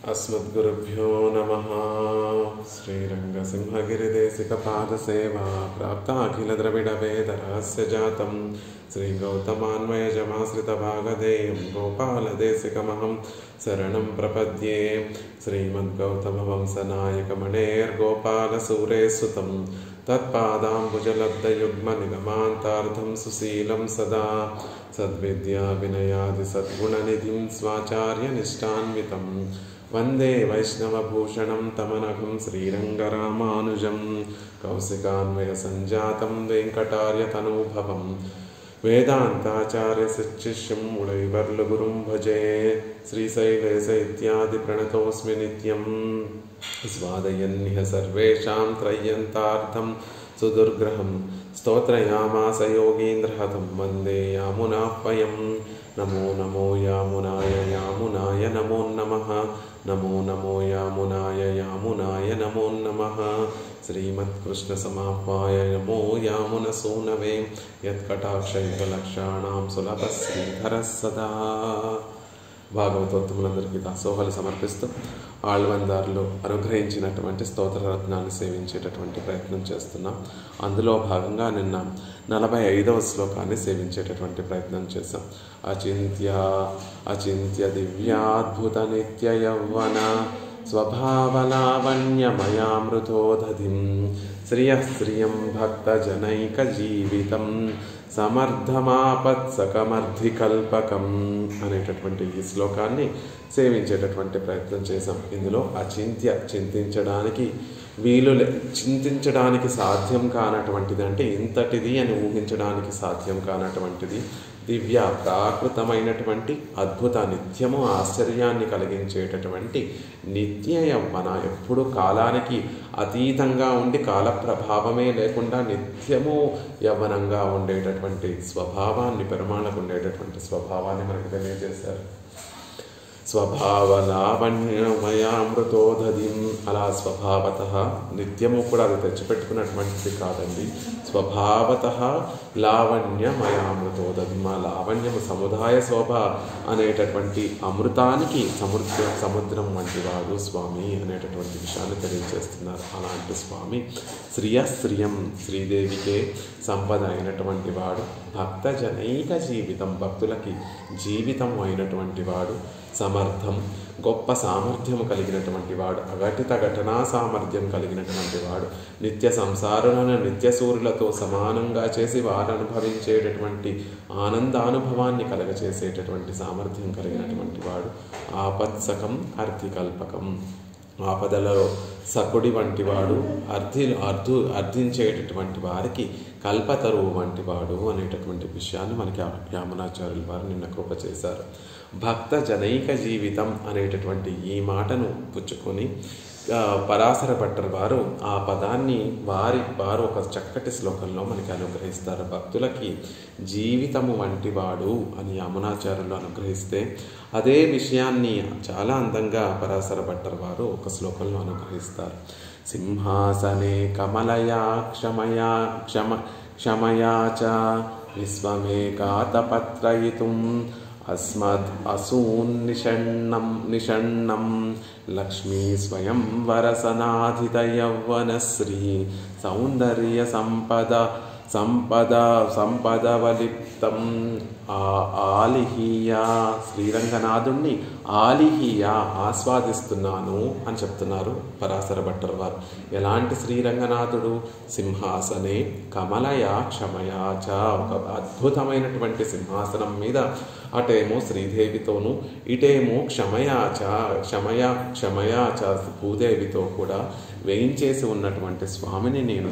अस्मद्गुरुभ्यो नमः। श्रीरङ्गसिंहगिरिदेशिकपादसेवा प्राप्ताखिलद्रविडवेदरहस्य जातं श्रीगौतमान्वयजमाश्रितभागधेयं गोपालदेशिकमहं शरणं प्रपद्ये। श्रीमद्गौतमवंशनायकमणेर्गोपालसूरेसुतं तत्पादाम्बुजलब्धयुग्मनिगमान्तार्धं सुशीलं सदा सद्विद्याविनयादिसद्गुणनिधिं स्वाचार्यनिष्ठान्वितं वन्दे वैष्णवभूषणं तमनघं श्रीरङ्गरामानुजं कौशिकान्वयसञ्जातं वेङ्कटार्यतनूभवं वेदान्ताचार्यशिष्यं उडैवर्लुगुरुं भजे। श्रीशैलेश इत्यादिप्रणतोऽस्मि नित्यं स्वादयन्निह सर्वेषां त्रय्यन्तार्थं सुदुर्ग्रहं स्तोत्रयामास योगीन्द्रहतं वन्दे यामुनाह्वयं। नमो नमो यामुनाय यामुनाय नमो नमः। नमो नमो यामुनाय यामुनाय नमो नमः। श्रीमत्कृष्णसमाह्वाय नमो यामुनसूनवे यत्कटाक्षैकलक्षाणां सुलभः श्रीधरः सदा। భాగవతోత్తములందరికీ దాసోహాలు సమర్పిస్తూ ఆళ్వందారులు అనుగ్రహించినటువంటి స్తోత్రరత్నాన్ని సేవించేటటువంటి ప్రయత్నం చేస్తున్నాం. అందులో భాగంగా నిన్న 45వ శ్లోకాన్ని సేవించేటటువంటి ప్రయత్నం చేశాం. అచింత్య దివ్యాద్భుత నిత్య యౌవన స్వభావలావణ్యమయామృతోదధిం శ్రియం భక్తజనైక జీవితం సమర్థమాపత్సకమర్థికల్పకం అనేటటువంటి ఈ శ్లోకాన్ని సేవించేటటువంటి ప్రయత్నం చేశాం. ఇందులో చింతించడానికి చింతించడానికి సాధ్యం కానటువంటిది, అంటే ఇంతటిది అని ఊహించడానికి సాధ్యం కానటువంటిది, దివ్య ప్రాకృతమైనటువంటి అద్భుత నిత్యము ఆశ్చర్యాన్ని కలిగించేటటువంటి నిత్య యవ్వన, ఎప్పుడు కాలానికి అతీతంగా ఉండి కాల ప్రభావమే లేకుండా నిత్యము యవ్వనంగా ఉండేటటువంటి స్వభావాన్ని, పెరుమాళకు ఉండేటటువంటి స్వభావాన్ని మనకు తెలియజేశారు. స్వభావలావణ్యమయామృతోదధిం, అలా స్వభావత నిత్యము కూడా అది తెచ్చిపెట్టుకున్నటువంటిది కాదండి. స్వభావత లావణ్యమయామృతోదధిం, ఆ లావణ్యము సముదాయ శోభ అనేటటువంటి అమృతానికి సముద్రం వంటి వాడు స్వామి అనేటటువంటి విషయాన్ని తెలియజేస్తున్నారు. అలాంటి స్వామి శ్రియం శ్రీదేవికే సంపద అయినటువంటి వాడు, భక్తజనైక జీవితం భక్తులకి జీవితం అయినటువంటి వాడు, సమర్థం గొప్ప సామర్థ్యం కలిగినటువంటి వాడు, అఘటిత ఘటనా సామర్థ్యం కలిగినటువంటి వాడు, నిత్య సంసారులను నిత్య సూర్యులతో సమానంగా చేసి వారు అనుభవించేటటువంటి ఆనందానుభవాన్ని కలగచేసేటటువంటి సామర్థ్యం కలిగినటువంటి వాడు, ఆపత్సకం అర్థికల్పకం, ఆపదలలో సకుడి వంటి వాడు, అర్థించేటటువంటి వారికి కల్పతరువు వంటి వాడు అనేటటువంటి విషయాన్ని మనకి యామునాచార్యుల వారు నిన్న కృప చేశారు. భక్త జనైక జీవితం అనేటటువంటి ఈ మాటను పుచ్చుకొని పరాశర భట్టర్ వారు ఆ పదాన్ని వారు ఒక చక్కటి శ్లోకంలో మనకి అనుగ్రహిస్తారు. భక్తులకి జీవితము వంటి వాడు అని యామునాచార్యులు అనుగ్రహిస్తే, అదే విషయాన్ని చాలా అందంగా పరాశర భట్టర్ వారు ఒక శ్లోకంలో అనుగ్రహిస్తారు. సింహాసనే కమలయా క్షమయా చ విశ్వమేకాతపత్రయితుం అస్మద్ అసూన్ నిషణ్ణం లక్ష్మీ స్వయం వరసనాధిత యౌవనశ్రీ సౌందర్య సంపదవలిప్తం ఆలిహియా, శ్రీరంగనాథుణ్ణి ఆలిహియా ఆస్వాదిస్తున్నాను అని చెప్తున్నారు పరాశర భట్టర్ వారు. ఎలాంటి శ్రీరంగనాథుడు? సింహాసనే కమలయా క్షమయా చ, ఒక అద్భుతమైనటువంటి సింహాసనం మీద అటేమో శ్రీదేవితోనూ ఇటేమో క్షమయా చ భూదేవితో కూడా వేయించేసి ఉన్నటువంటి స్వామిని నేను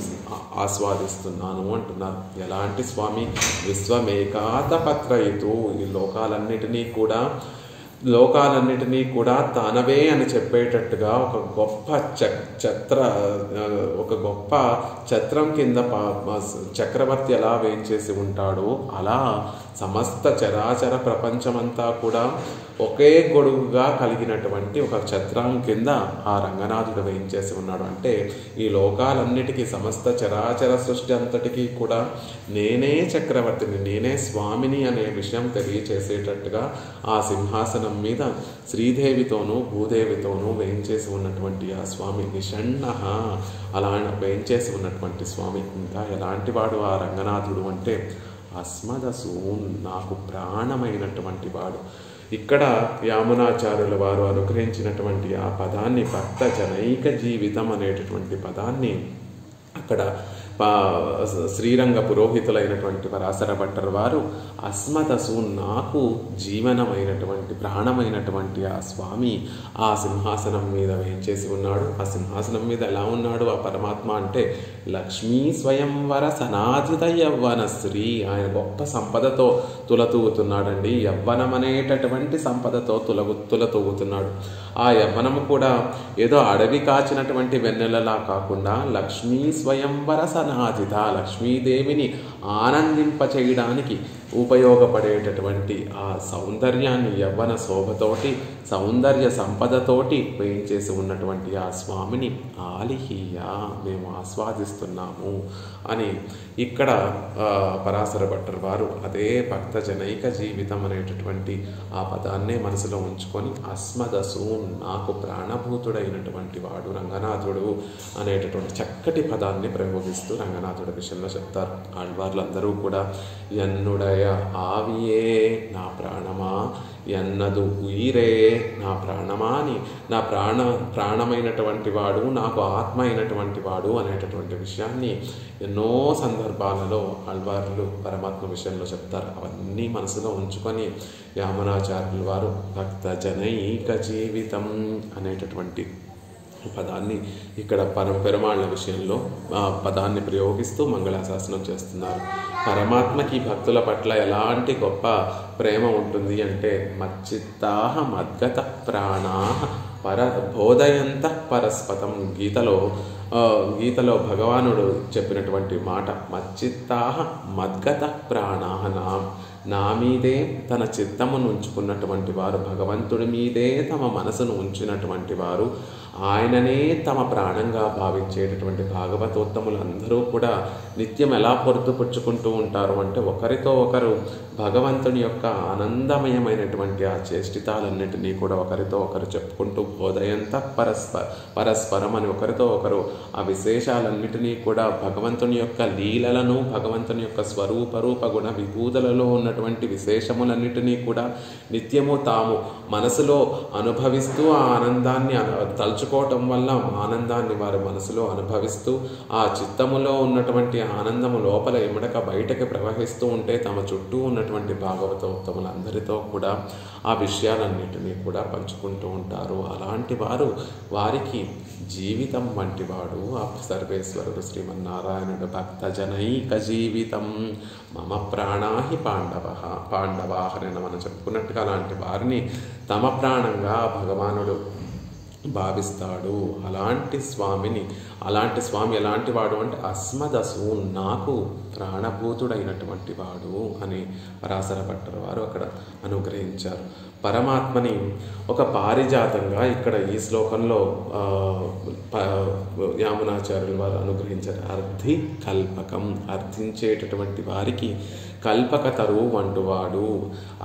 ఆస్వాదిస్తున్నాను అంటున్నారు. ఎలాంటి స్వామి? విశ్వమేకాతపత్రయితు, ఈ లోకాలన్నిటినీ కూడా తనవే అని చెప్పేటట్టుగా ఒక గొప్ప ఛత్రం కింద చక్రవర్తి ఎలా వేయించేసి ఉంటాడో అలా సమస్త చరాచర ప్రపంచమంతా కూడా ఒకే గొడుగుగా కలిగినటువంటి ఒక ఛత్రం కింద ఆ రంగనాథుడు వేయించేసి ఉన్నాడు. అంటే ఈ లోకాలన్నిటికీ, సమస్త చరాచర సృష్టి అంతటికీ కూడా నేనే చక్రవర్తిని, నేనే స్వామిని అనే విషయం తెలియచేసేటట్టుగా ఆ సింహాసనం మీద శ్రీదేవితోనూ భూదేవితోనూ వేయించేసి ఉన్నటువంటి ఆ స్వామి నిషణ్ణః, అలా వేయించేసి ఉన్నటువంటి స్వామి. ఇంకా ఎలాంటి వాడు ఆ రంగనాథుడు అంటే అస్మదసూన్, నాకు ప్రాణమైనటువంటి వాడు. ఇక్కడ యామునాచార్యుల వారు అనుగ్రహించినటువంటి ఆ పదాన్ని, భక్త జనైక జీవితం అనేటటువంటి పదాన్ని అక్కడ శ్రీరంగ పురోహితులైనటువంటి పరాశర భట్టర్ వారు అస్మదసు, నాకు జీవనమైనటువంటి ప్రాణమైనటువంటి ఆ స్వామి ఆ సింహాసనం మీద వేయించేసి ఉన్నాడు. ఆ సింహాసనం మీద ఎలా ఉన్నాడు ఆ పరమాత్మ అంటే లక్ష్మీ స్వయంవర సనాజిత యవ్వన శ్రీ, ఆయన గొప్ప సంపదతో తులతూగుతున్నాడండి. యవ్వనం అనేటటువంటి సంపదతో తులతూగుతున్నాడు. ఆ యవ్వనము కూడా ఏదో అడవి కాచినటువంటి వెన్నెలలా కాకుండా లక్ష్మీ స్వయంవర సనాజిత, లక్ష్మీదేవిని ఆనందింపచేయడానికి ఉపయోగపడేటటువంటి ఆ సౌందర్యాన్ని, యవ్వన శోభతోటి, సౌందర్య సంపదతోటి వేయించేసి ఉన్నటువంటి ఆ స్వామిని ఆలిహీయ, మేము ఆస్వాదిస్తున్నాము అని ఇక్కడ పరాశర భట్టర్ వారు అదే భక్త జనైక జీవితం అనేటటువంటి ఆ పదాన్నే మనసులో ఉంచుకొని అస్మదసు, నాకు ప్రాణభూతుడైనటువంటి వాడు రంగనాథుడు అనేటటువంటి చక్కటి పదాన్ని ప్రయోగిస్తూ రంగనాథుడి విషయంలో చెప్తారు. ఆళ్వార్లందరూ కూడా ఎన్నుడయ ఆవియే నా ప్రాణమా, ఎన్నదు ఉయిరే నా ప్రాణమా అని, నా ప్రాణమైనటువంటి వాడు, నాకు ఆత్మ అయినటువంటి వాడు అనేటటువంటి విషయాన్ని ఎన్నో సందర్భాలలో ఆళ్వార్లు పరమాత్మ విషయంలో చెప్తారు. అవన్నీ మనసులో ఉంచుకొని యామునాచార్యుల వారు భక్త జనైక జీవితం అనేటటువంటి పదాన్ని ఇక్కడ పెరుమాళ్ళ విషయంలో ఆ పదాన్ని ప్రయోగిస్తూ మంగళాశాసనం చేస్తున్నారు. పరమాత్మకి భక్తుల పట్ల ఎలాంటి గొప్ప ప్రేమ ఉంటుంది అంటే మచ్చిత్తాహ మద్గత ప్రాణాహ బోధయంత పరస్పతం. గీతలో భగవానుడు చెప్పినటువంటి మాట మచ్చిత్తాహ మద్గత ప్రాణాహ, నా మీదే తన చిత్తమును ఉంచుకున్నటువంటి వారు, భగవంతుడి మీదే తమ మనసును ఉంచినటువంటి వారు, ఆయననే తమ ప్రాణంగా భావించేటటువంటి భాగవతోత్తములందరూ కూడా నిత్యం ఎలా పొరుతుపుచ్చుకుంటూ ఉంటారు అంటే ఒకరితో ఒకరు భగవంతుని యొక్క ఆనందమయమైనటువంటి ఆ చేష్టితాలన్నిటినీ కూడా ఒకరితో ఒకరు చెప్పుకుంటూ బోధయంత పరస్పరం అని ఒకరితో ఒకరు ఆ విశేషాలన్నిటినీ కూడా భగవంతుని యొక్క లీలలను, భగవంతుని యొక్క స్వరూపరూప గుణ విభూతులలో ఉన్నటువంటి విశేషములన్నిటినీ కూడా నిత్యము తాము మనసులో అనుభవిస్తూ ఆ ఆనందాన్ని తలుచుకోవటం వల్ల ఆనందాన్ని వారి మనసులో అనుభవిస్తూ ఆ చిత్తములో ఉన్నటువంటి ఆనందము లోపల ఎమడక బయటకి ప్రవహిస్తూ ఉంటే తమ చుట్టూ ఉన్నటువంటి భాగవతోత్తములందరితో కూడా ఆ విషయాలన్నిటినీ కూడా పంచుకుంటూ ఉంటారు. అలాంటి వారు, వారికి జీవితం వంటి వాడు ఆ సర్వేశ్వరుడు శ్రీమన్నారాయణుడు. భక్త జనైక జీవితం మమ ప్రాణాహి పాండవాహ అని మనం చెప్పుకున్నట్టుగా అలాంటి వారిని తమ ప్రాణంగా భగవానుడు భావిస్తాడు. అలాంటి స్వామి ఎలాంటి వాడు అంటే అస్మదసు, నాకు ప్రాణభూతుడైనటువంటి వాడు అని పరాశర భట్టర్ వారు అక్కడ అనుగ్రహించారు. పరమాత్మని ఒక పారిజాతంగా ఇక్కడ ఈ శ్లోకంలో యామునాచార్యుల వారు అనుగ్రహించారు. అర్థి కల్పకం, అర్థించేటటువంటి వారికి కల్పక తరువు వంటువాడు,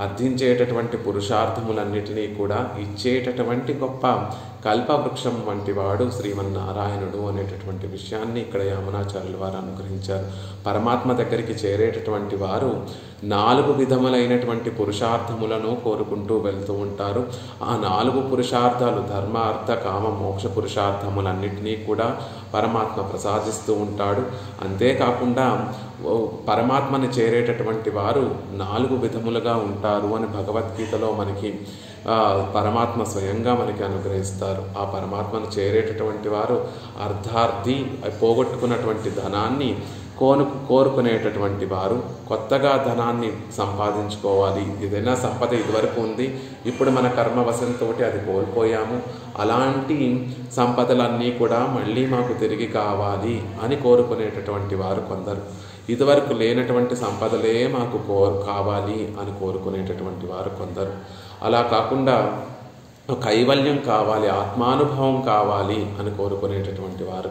అర్థించేటటువంటి పురుషార్థములన్నిటినీ కూడా ఇచ్చేటటువంటి గొప్ప కల్పవృక్షం వంటి వాడు శ్రీమన్నారాయణుడు అనేటటువంటి విషయాన్ని ఇక్కడ యామునాచార్యుల వారు అనుగ్రహించారు. పరమాత్మ దగ్గరికి చేరేటటువంటి వారు 4 విధములైనటువంటి పురుషార్థములను కోరుకుంటూ వెళ్తూ ఉంటారు. ఆ 4 పురుషార్థాలు ధర్మ అర్థ కామ మోక్ష పురుషార్థములన్నిటినీ కూడా పరమాత్మ ప్రసాదిస్తూ ఉంటాడు. అంతేకాకుండా పరమాత్మని చేరేటటువంటి వారు 4 విధములుగా ఉంటారు అని భగవద్గీతలో మనకి పరమాత్మ స్వయంగా మనకి అనుగ్రహిస్తారు. ఆ పరమాత్మను చేరేటటువంటి వారు అర్ధార్థి, పోగొట్టుకున్నటువంటి ధనాన్ని కోరుకునేటటువంటి వారు, కొత్తగా ధనాన్ని సంపాదించుకోవాలి, ఏదైనా సంపద ఇదివరకు ఉంది, ఇప్పుడు మన కర్మవశంతో అది కోల్పోయాము, అలాంటి సంపదలన్నీ కూడా మళ్ళీ మాకు తిరిగి కావాలి అని కోరుకునేటటువంటి వారు కొందరు. ఇదివరకు లేనటువంటి సంపదలే మాకు కావాలి అని కోరుకునేటటువంటి వారు కొందరు. అలా కాకుండా కైవల్యం కావాలి, ఆత్మానుభవం కావాలి అని కోరుకునేటటువంటి వారు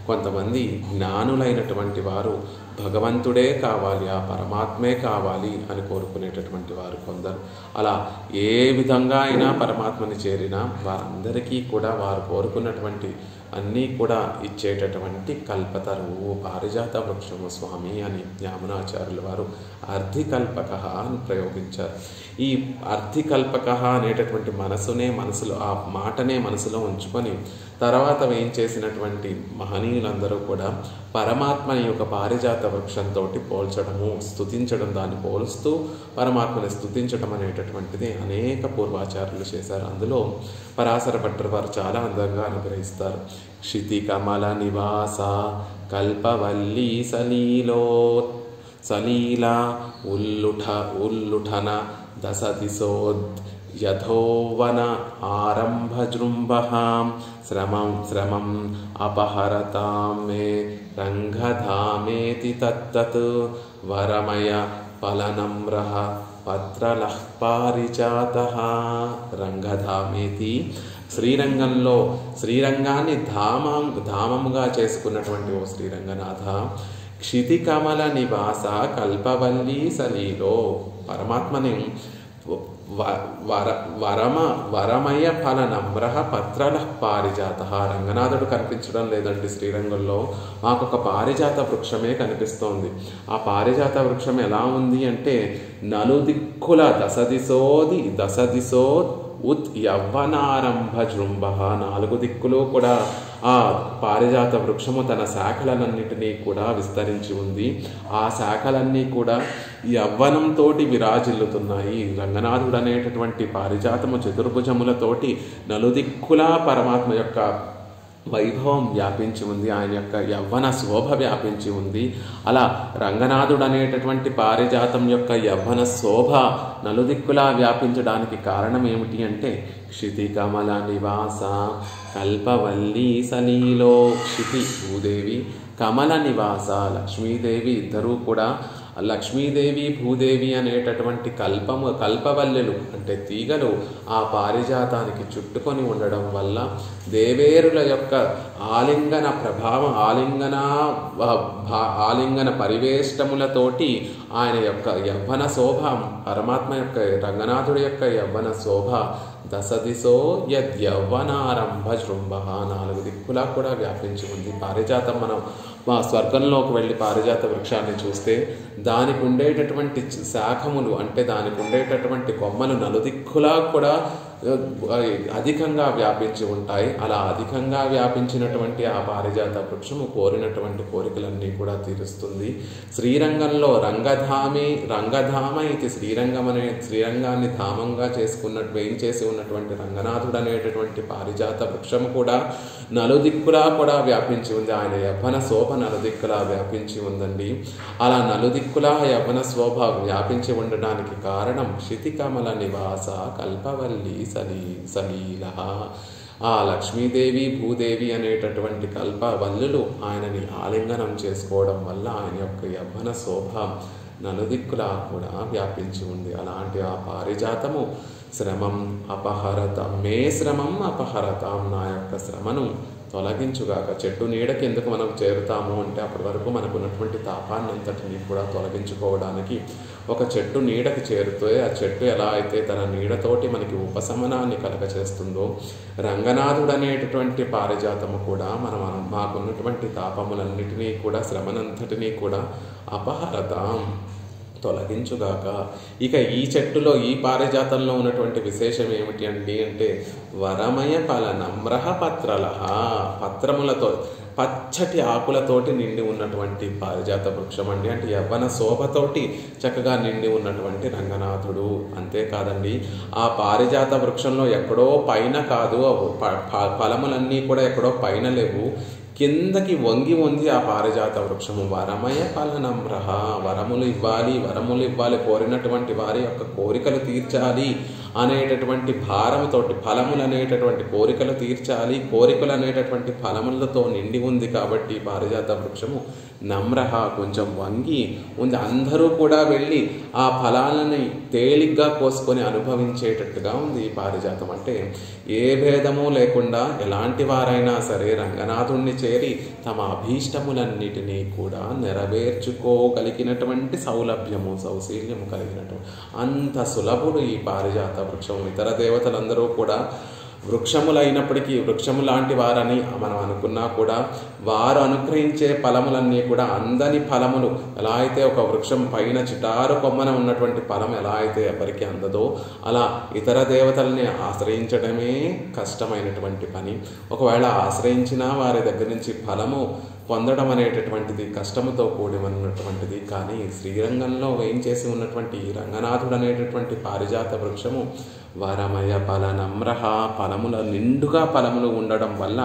కొంతమంది జ్ఞానులైనటువంటి వారు భగవంతుడే కావాలి, ఆ పరమాత్మే కావాలి అని కోరుకునేటటువంటి వారు కొందరు. అలా ఏ విధంగా అయినా పరమాత్మని చేరినా వారందరికీ కూడా వారు కోరుకున్నటువంటి అన్నీ కూడా ఇచ్చేటటువంటి కల్పతరువు పారిజాత వృక్షము స్వామి అని యామునాచార్యుల వారు అర్థికల్పక అని ప్రయోగించారు. ఈ అర్థికల్పక అనేటటువంటి మనసులో ఆ మాటనే మనసులో ఉంచుకొని తర్వాత ఏం చేసినటువంటి మహనీయులందరూ కూడా పరమాత్మని యొక్క పారిజాత వృక్షంతో పోల్చడము, స్తుతించడం, దాన్ని పోలుస్తూ పరమాత్మని స్తుతించడం అనేటటువంటిది అనేక పూర్వాచార్యులు చేశారు. అందులో పరాశర భట్టర్ వారు చాలా అందంగా అనుగ్రహిస్తారు. క్షితి కమల నివాస కల్పవల్లి సలీలా ఉల్లుఠన దశదిశోద్ యథోవన ఆరంభజృంభహాం శ్రమం అపహరతాం మే రంగధామేతి తత్తత్ వరమయ ఫలనమ్రః పత్రలః పారిజాతః. రంగధామేతి శ్రీరంగంలో శ్రీరంగాన్ని ధామముగా చేసుకున్నటువంటి ఓ శ్రీరంగనాథ, క్షితికమల నివాస కల్పవల్లి సలీలో పరమాత్మని వరమయ ఫల నమ్రః పత్రల పారిజాత. రంగనాథుడు కనిపించడం లేదండి శ్రీరంగంలో, మాకొక పారిజాత వృక్షమే కనిపిస్తోంది. ఆ పారిజాత వృక్షం ఎలా ఉంది అంటే నలుదిక్కుల దశదిశో ఉత్ యవ్వనారంభ జృంభ, 4 దిక్కులు కూడా ఆ పారిజాత వృక్షము తన శాఖలన్నిటినీ కూడా విస్తరించి ఉంది. ఆ శాఖలన్నీ కూడా యవ్వనంతో విరాజిల్లుతున్నాయి. రంగనాథుడు అనేటటువంటి పారిజాతము చతుర్భుజములతోటి నలుదిక్కులా పరమాత్మ యొక్క వైభవం వ్యాపించి ఉంది, ఆయన యొక్క యవ్వన శోభ వ్యాపించి ఉంది. అలా రంగనాథుడు అనేటటువంటి పారిజాతం యొక్క యవ్వన శోభ నలుదిక్కులా వ్యాపించడానికి కారణం ఏమిటి అంటే క్షితి కమల నివాస కల్పవల్లి సలీలో. క్షితి భూదేవి, కమల నివాస లక్ష్మీదేవి, ఇద్దరూ కూడా లక్ష్మీదేవి భూదేవి అనేటటువంటి కల్పవల్లులు అంటే తీగలు ఆ పారిజాతానికి చుట్టుకొని ఉండడం వల్ల దేవేరుల యొక్క ఆలింగన ప్రభావం, ఆలింగన పరివేష్టములతోటి ఆయన యొక్క యవ్వన శోభ, పరమాత్మ యొక్క రంగనాథుడి యొక్క యవ్వన శోభ దశదిశో యద్యవ్వనారంభ జృంభ, 4 దిక్కులా కూడా వ్యాపించి ఉంది. పారిజాతం మనం మా స్వర్గంలోకి వెళ్ళి పారిజాత వృక్షాన్ని చూస్తే దానికి ఉండేటటువంటి శాఖములు అంటే దానికి ఉండేటటువంటి కొమ్మలు నలుదిక్కులా కూడా అధికంగా వ్యాపించి ఉంటాయి. అలా అధికంగా వ్యాపించినటువంటి ఆ పారిజాత వృక్షము కోరినటువంటి కోరికలన్నీ కూడా తీరుస్తుంది. శ్రీరంగంలో రంగధామ ఇది శ్రీరంగాన్ని ధామంగా వేయించేసి ఉన్నటువంటి రంగనాథుడు అనేటటువంటి పారిజాత వృక్షము కూడా నలుదిక్కులా కూడా వ్యాపించి ఉంది. ఆయన యవ్వన శోభ నలుదిక్కులా వ్యాపించి ఉందండి. అలా నలుదిక్కులా యవ్వన శోభ వ్యాపించి ఉండడానికి కారణం క్షితికమల నివాస కల్పవల్లి సలీల. ఆ లక్ష్మీదేవి భూదేవి అనేటటువంటి కల్పవల్లులు ఆయనని ఆలింగనం చేసుకోవడం వల్ల ఆయన యొక్క యవ్వన శోభ నలుదిక్కులా కూడా వ్యాపించి ఉంది. అలాంటి ఆ పారిజాతము శ్రమం అపహరతాం మే శ్రమం అపహరతాం, నా యొక్క శ్రమను తొలగించుగాక. చెట్టు నీడకి ఎందుకు మనం చేరుతాము అంటే అప్పటి వరకు మనకు ఉన్నటువంటి తాపాన్నంతటినీ కూడా తొలగించుకోవడానికి ఒక చెట్టు నీడకి చేరుతే ఆ చెట్టు ఎలా అయితే తన నీడతోటి మనకి ఉపశమనాన్ని కలగచేస్తుందో రంగనాథుడు అనేటటువంటి పారిజాతము కూడా మాకున్నటువంటి తాపములన్నిటినీ కూడా శ్రమనంతటినీ కూడా అపహరతాం తొలగించుగాక. ఇక ఈ చెట్టులో ఈ పారిజాతంలో ఉన్నటువంటి విశేషం ఏమిటి అండి అంటే వరమయ ఫల నమ్రః పత్రలః, పత్రములతో పచ్చటి ఆకులతోటి నిండి ఉన్నటువంటి పారిజాత వృక్షం అండి. అంటే యవ్వన శోభతోటి చక్కగా నిండి ఉన్నటువంటి రంగనాథుడు. అంతేకాదండి, ఆ పారిజాత వృక్షంలో ఎక్కడో పైన కాదు, ఫలములన్నీ కూడా ఎక్కడో పైన లేవు, కిందకి వంగి ఆ పారిజాత వృక్షము వరమయ ఫలనమ్రః, వరములు ఇవ్వాలి కోరినటువంటి వారి యొక్క కోరికలు తీర్చాలి అనేటటువంటి భారముతోటి, ఫలములు అనేటటువంటి కోరికలు తీర్చాలి, కోరికలు అనేటటువంటి ఫలములతో నిండి ఉంది కాబట్టి పారిజాత వృక్షము నమ్రహ కొంచెం వంగి ఉంది. అందరూ కూడా వెళ్ళి ఆ ఫలాలని తేలిగ్గా కోసుకొని అనుభవించేటట్టుగా ఉంది ఈ పారిజాతం. అంటే ఏ భేదము లేకుండా ఎలాంటి వారైనా సరే రంగనాథుణ్ణి చేరి తమ అభీష్టములన్నిటినీ కూడా నెరవేర్చుకోగలిగినటువంటి సౌలభ్యము, సౌశీల్యము కలిగినటువంటి అంత సులభుడు ఈ పారిజాత వృక్షము. ఇతర దేవతలందరూ కూడా వృక్షములైనప్పటికీ వృక్షము లాంటి వారని మనం అనుకున్నా కూడా వారు అనుగ్రహించే ఫలములన్నీ కూడా అందని ఫలములు. ఎలా అయితే ఒక వృక్షం పైన చిటారు కొమ్మన ఉన్నటువంటి ఫలం ఎలా అయితే ఎవరికి అందదో అలా ఇతర దేవతల్ని ఆశ్రయించడమే కష్టమైనటువంటి పని. ఒకవేళ ఆశ్రయించినా వారి దగ్గర నుంచి ఫలము పొందడం అనేటటువంటిది కష్టముతో కూడి ఉన్నటువంటిది. కానీ శ్రీరంగంలో వేయించేసి ఉన్నటువంటి రంగనాథుడు అనేటటువంటి పారిజాత వృక్షము వరమయ ఫల నమ్రహ, ఫలముల నిండుగా ఫలములు ఉండడం వల్ల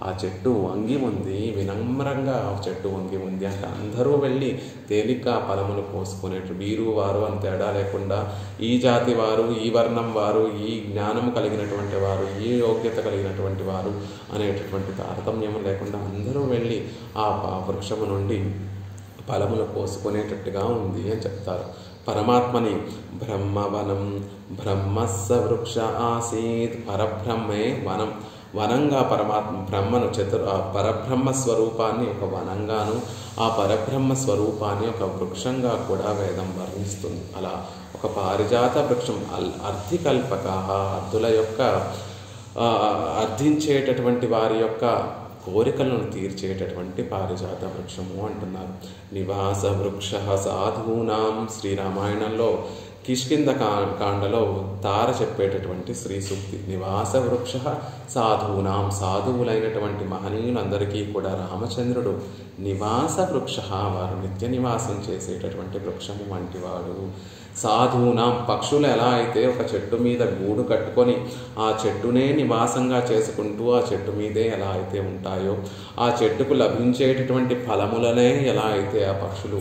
ఆ చెట్టు వంగి ఉంది, వినమ్రంగా ఆ చెట్టు వంగి ఉంది. అంటే అందరూ వెళ్ళి తేలిగ్గా ఫలములు కోసుకునేట్టు వీరు వారు అని తేడా లేకుండా ఈ జాతి వారు, ఈ వర్ణం వారు, ఈ జ్ఞానము కలిగినటువంటి వారు, ఈ యోగ్యత కలిగినటువంటి వారు అనేటటువంటి తారతమ్యము లేకుండా అందరూ వెళ్ళి ఆ వృక్షము నుండి ఫలములు కోసుకునేటట్టుగా ఉంది అని చెప్తారు. పరమాత్మని బ్రహ్మవనం బ్రహ్మస్స వృక్ష ఆసీత్, పరబ్రహ్మే వనం, వనంగా బ్రహ్మను పరబ్రహ్మ స్వరూపాన్ని ఒక వనంగాను, ఆ పరబ్రహ్మ స్వరూపాన్ని ఒక వృక్షంగా కూడా వేదం వర్ణిస్తుంది. అలా ఒక పారిజాత వృక్షం అర్థికల్పక, అర్థుల యొక్క అర్థించేటటువంటి వారి యొక్క కోరికలను తీర్చేటటువంటి పారిజాత వృక్షము అంటున్నారు. నివాస వృక్ష సాధూనాం, శ్రీరామాయణంలో కిష్కింద కాండలో తార చెప్పేటటువంటి శ్రీ సూక్తి. నివాస వృక్ష సాధూనాం, సాధువులైనటువంటి మహనీయులందరికీ కూడా రామచంద్రుడు నివాస వృక్ష, వారు నిత్య నివాసం చేసేటటువంటి వృక్షము వంటివాడు. సాధూనాం, పక్షులు ఎలా అయితే ఒక చెట్టు మీద గూడు కట్టుకొని ఆ చెట్టునే నివాసంగా చేసుకుంటూ ఆ చెట్టు మీదే ఎలా అయితే ఉంటాయో, ఆ చెట్టుకు లభించేటటువంటి ఫలములనే ఎలా అయితే ఆ పక్షులు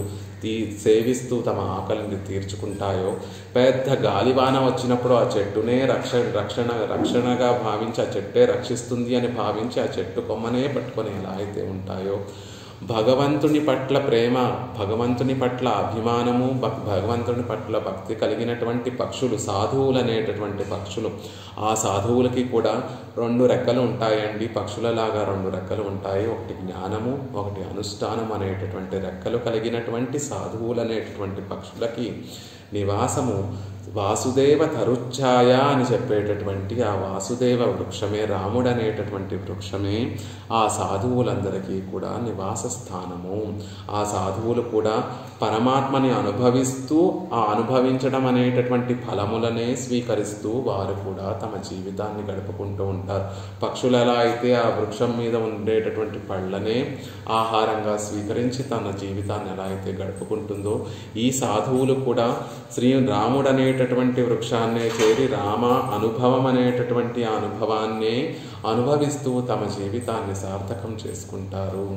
సేవిస్తూ తమ ఆకలిని తీర్చుకుంటాయో, పెద్ద గాలివాన వచ్చినప్పుడు ఆ చెట్టునే రక్షణగా భావించి ఆ చెట్టే రక్షిస్తుంది అని భావించి ఆ చెట్టు కొమ్మనే పట్టుకొని ఎలా అయితే ఉంటాయో, భగవంతుని పట్ల ప్రేమ, భగవంతుని పట్ల అభిమానము, భగవంతుని పట్ల భక్తి కలిగినటువంటి పక్షులు, సాధువులు అనేటటువంటి పక్షులు, ఆ సాధువులకి కూడా 2 రెక్కలు ఉంటాయండి. పక్షులలాగా 2 రెక్కలు ఉంటాయి. ఒకటి జ్ఞానము, ఒకటి అనుష్ఠానం అనేటటువంటి రెక్కలు కలిగినటువంటి సాధువులు అనేటటువంటి పక్షులకి నివాసము వాసుదేవ తరుచ్ఛాయ అని చెప్పేటటువంటి ఆ వాసుదేవ వృక్షమే, రాముడు అనేటటువంటి వృక్షమే ఆ సాధువులందరికీ కూడా నివాస స్థానము. ఆ సాధువులు కూడా పరమాత్మని అనుభవిస్తూ ఆ అనుభవించడం అనేటటువంటి ఫలములనే స్వీకరిస్తూ వారు కూడా తమ జీవితాన్ని గడుపుకుంటూ ఉంటారు. పక్షులు ఎలా అయితే ఆ వృక్షం మీద ఉండేటటువంటి పళ్ళనే ఆహారంగా స్వీకరించి తన జీవితాన్ని ఎలా అయితే గడుపుకుంటుందో, ఈ సాధువులు కూడా రాముడు అనేటటువంటి వృక్షాన్నే చేరి రామ అనుభవం అనేటటువంటి ఆ అనుభవాన్నే అనుభవిస్తూ తమ జీవితాన్ని సార్థకం చేసుకుంటారు.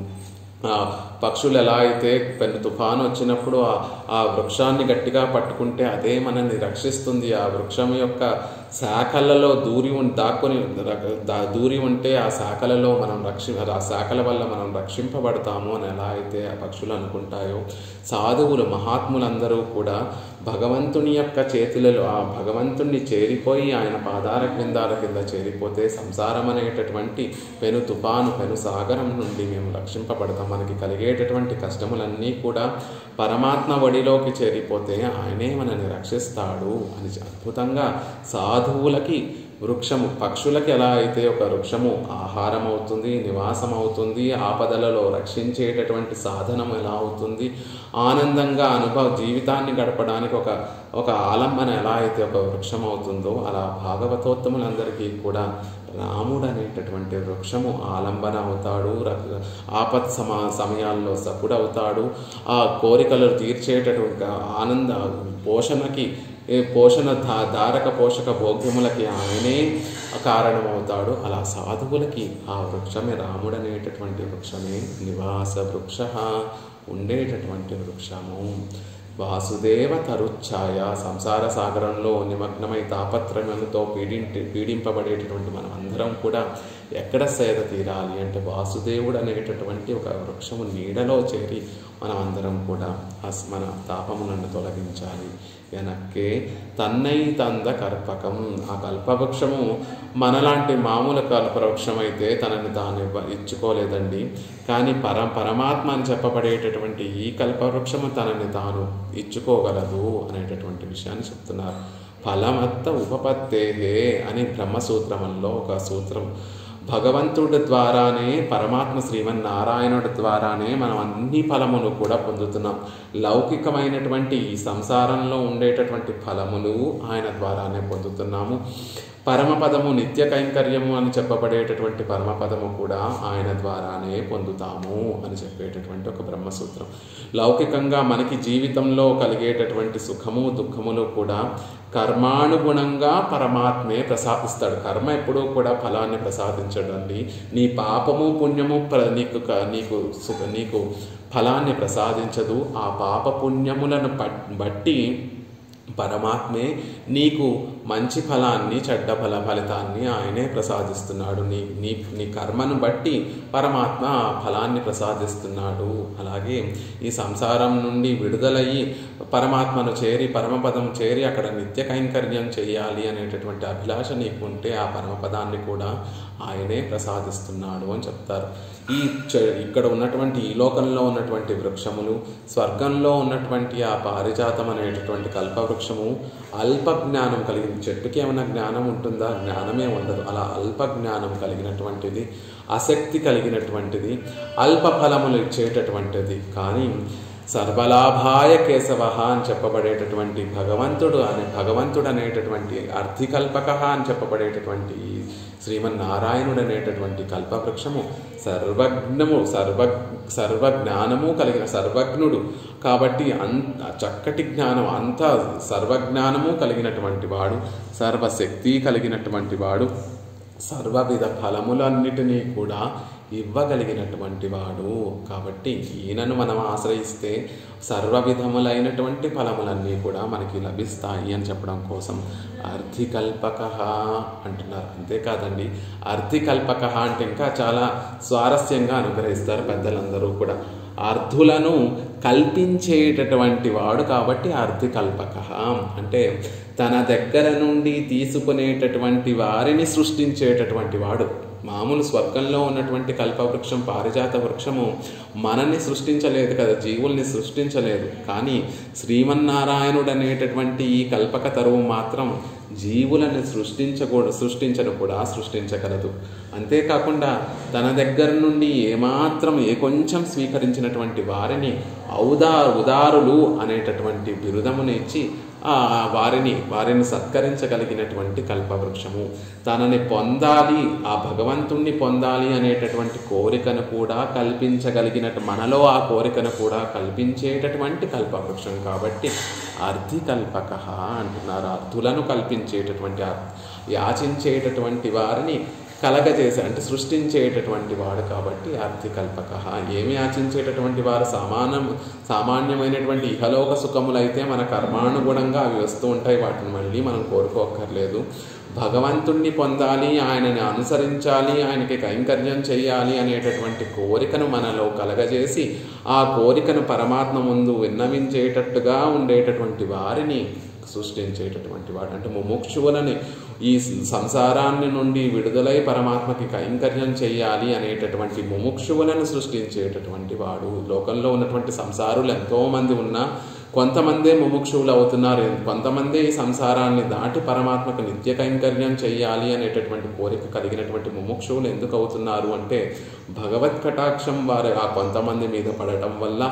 పక్షులు ఎలా అయితే పెను తుఫాను వచ్చినప్పుడు ఆ వృక్షాన్ని గట్టిగా పట్టుకుంటే అదే మనల్ని రక్షిస్తుంది, ఆ వృక్షం యొక్క శాఖలలో దూరి ఉంటే ఆ శాఖలలో మనం ఆ శాఖల వల్ల మనం రక్షింపబడతాము అని ఎలా అయితే ఆ పక్షులు అనుకుంటాయో, సాధువులు మహాత్ములందరూ కూడా భగవంతుని యొక్క చేతులలో ఆ భగవంతుణ్ణి చేరిపోయి ఆయన పాదార క్రిందాల కింద చేరిపోతే సంసారం అనేటటువంటి పెను తుఫాను, పెను సాగరం నుండి మేము రక్షింపబడతాం. మనకి కలిగేటటువంటి కష్టములన్నీ కూడా పరమాత్మ ఒడిలోకి చేరిపోతే ఆయనే మనల్ని రక్షిస్తాడు అని అద్భుతంగా సాధువులకి వృక్షము, పక్షులకి ఎలా అయితే ఒక వృక్షము ఆహారం అవుతుంది, నివాసం అవుతుంది, ఆపదలలో రక్షించేటటువంటి సాధనం ఎలా అవుతుంది, ఆనందంగా జీవితాన్ని గడపడానికి ఒక ఆలంబన ఎలా అయితే ఒక వృక్షం అవుతుందో, అలా భాగవతోత్తములందరికీ కూడా రాముడు అనేటటువంటి వృక్షము ఆలంబన అవుతాడు. ఆపత్ సమయాల్లో సకుడవుతాడు. ఆ కోరికలు తీర్చేటటువంటి ఆనంద పోషణ ధారక పోషక భోగ్యములకి ఆయనే కారణమవుతాడు. అలా సాధువులకి ఆ వృక్షమే, రాముడు అనేటటువంటి వృక్షమే నివాస వృక్ష, ఉండేటటువంటి వృక్షము. వాసుదేవ తరుచ్ఛాయ. సంసార సాగరంలో నిమగ్నమై తాపత్రయములతో పీడింపబడేటటువంటి మనం అందరం కూడా ఎక్కడ సేద తీరాలి అంటే వాసుదేవుడు అనేటటువంటి ఒక వృక్షము నీడలో చేరి మనం అందరం కూడా మన తాపములను తొలగించాలి. వెనక్కే తన్నై తంద కల్పకం. ఆ కల్పవృక్షము మనలాంటి మామూలు కల్పవృక్షం అయితే తనని తాను ఇచ్చుకోలేదండి. కానీ పరమాత్మ అని చెప్పబడేటటువంటి ఈ కల్పవృక్షము తనని తాను ఇచ్చుకోగలదు అనేటటువంటి విషయాన్ని చెప్తున్నారు. ఫలమత్త ఉపపత్తేహే అని బ్రహ్మసూత్రంలో ఒక సూత్రం. భగవంతుడి ద్వారానే, పరమాత్మ శ్రీమన్నారాయణుడి ద్వారానే మనం అన్ని ఫలములు కూడా పొందుతున్నాం. లౌకికమైనటువంటి ఈ సంసారంలో ఉండేటటువంటి ఫలములు ఆయన ద్వారానే పొందుతున్నాము. పరమపదము నిత్య కైంకర్యము అని చెప్పబడేటటువంటి పరమపదము కూడా ఆయన ద్వారానే పొందుతాము అని చెప్పేటటువంటి ఒక బ్రహ్మసూత్రం. లౌకికంగా మనకి జీవితంలో కలిగేటటువంటి సుఖము దుఃఖములు కూడా కర్మానుగుణంగా పరమాత్మే ప్రసాదిస్తాడు. కర్మ ఎప్పుడూ కూడా ఫలాన్ని ప్రసాదించడండి. నీ పాపము పుణ్యము నీకు ఫలాన్ని ప్రసాదించదు. ఆ పాప పుణ్యములను బట్టి పరమాత్మే నీకు మంచి ఫలాన్ని, చెడ్డ ఫలితాన్ని ఆయనే ప్రసాదిస్తున్నాడు. నీ కర్మను బట్టి పరమాత్మ ఆ ఫలాన్ని ప్రసాదిస్తున్నాడు. అలాగే ఈ సంసారం నుండి విడుదలయ్యి పరమాత్మను చేరి, పరమపదం చేరి అక్కడ నిత్య కైంకర్యం చేయాలి అనేటటువంటి అభిలాష నీకు ఉంటే ఆ పరమపదాన్ని కూడా ఆయనే ప్రసాదిస్తున్నాడు అని చెప్తారు. ఇక్కడ ఉన్నటువంటి ఈ లోకంలో ఉన్నటువంటి వృక్షములు, స్వర్గంలో ఉన్నటువంటి ఆ పారిజాతం అనేటటువంటి కల్పవృక్షము అల్ప జ్ఞానం కలిగింది. చెట్టుకి ఏమైనా జ్ఞానం ఉంటుందా? జ్ఞానమే ఉండదు. అలా అల్ప జ్ఞానం కలిగినటువంటిది, ఆసక్తి కలిగినటువంటిది, అల్ప ఫలములు ఇచ్చేటటువంటిది. కానీ సర్వలాభాయ కేశవ అని చెప్పబడేటటువంటి భగవంతుడు అనేటటువంటి అర్థికల్పక అని చెప్పబడేటటువంటి శ్రీమన్నారాయణుడు అనేటటువంటి కల్పవృక్షము సర్వజ్ఞానము కలిగిన సర్వజ్ఞుడు కాబట్టి చక్కటి జ్ఞానం, అంత సర్వజ్ఞానము కలిగినటువంటి వాడు, సర్వశక్తి కలిగినటువంటి వాడు, సర్వవిధ ఫలములన్నిటినీ కూడా ఇవ్వగలిగినటువంటి వాడు. కాబట్టి ఈయనను మనం ఆశ్రయిస్తే సర్వవిధములైనటువంటి ఫలములన్నీ కూడా మనకి లభిస్తాయి అని చెప్పడం కోసం అర్థికల్పక అంటున్నారు. అంతేకాదండి, అర్థికల్పక అంటే ఇంకా చాలా స్వారస్యంగా అనుగ్రహిస్తారు పెద్దలందరూ కూడా. అర్థులను కల్పించేటటువంటి వాడు కాబట్టి అర్థికల్పక అంటే తన దగ్గర నుండి తీసుకునేటటువంటి వారిని సృష్టించేటటువంటి వాడు. మామూలు స్వర్గంలో ఉన్నటువంటి కల్పవృక్షం, పారిజాత వృక్షము మనల్ని సృష్టించలేదు కదా, జీవుల్ని సృష్టించలేదు. కానీ శ్రీమన్నారాయణుడు అనేటటువంటి ఈ కల్పక తరువు మాత్రం జీవులను సృష్టించను కూడా సృష్టించగలదు. అంతేకాకుండా తన దగ్గర నుండి కొంచెం స్వీకరించినటువంటి వారిని ఉదారులు అనేటటువంటి బిరుదమును ఇచ్చి వారిని సత్కరించగలిగినటువంటి కల్పవృక్షము. తనని పొందాలి, ఆ భగవంతుణ్ణి పొందాలి అనేటటువంటి కోరికను కూడా కల్పించగలిగినట్టు, మనలో ఆ కోరికను కూడా కల్పించేటటువంటి కల్పవృక్షం కాబట్టి అర్థికల్పక అంటున్నారు. అర్థులను కల్పించేటటువంటి, యాచించేటటువంటి వారిని కలగజేసే అంటే సృష్టించేటటువంటి వాడు కాబట్టి అర్థికల్పక. ఏమి యాచించేటటువంటి వారు సామాన్యమైనటువంటి ఇహలోక సుఖములైతే మన కర్మానుగుణంగా అవి వస్తూ ఉంటాయి, వాటిని మళ్ళీ మనం కోరుకోక్కర్లేదు. భగవంతుణ్ణి పొందాలి, ఆయనని అనుసరించాలి, ఆయనకి కైంకర్యం చేయాలి అనేటటువంటి కోరికను మనలో కలగజేసి ఆ కోరికను పరమాత్మ ముందు విన్నవించేటట్టుగా ఉండేటటువంటి వారిని సృష్టించేటటువంటి వాడు. అంటే ముముక్షువులని ఈ సంసారాన్ని నుండి విడుదలై పరమాత్మకి కైంకర్యం చేయాలి అనేటటువంటి ముముక్షువులను సృష్టించేటటువంటి వాడు. లోకంలో ఉన్నటువంటి సంసారులు ఎంతోమంది ఉన్నా కొంతమందే ముముక్షువులు అవుతున్నారు, కొంతమందే ఈ సంసారాన్ని దాటి పరమాత్మకు నిత్య కైంకర్యం చేయాలి అనేటటువంటి కోరిక కలిగినటువంటి ముముక్షువులు ఎందుకు అవుతున్నారు అంటే భగవత్ కటాక్షం వారు ఆ కొంతమంది మీద పడటం వల్ల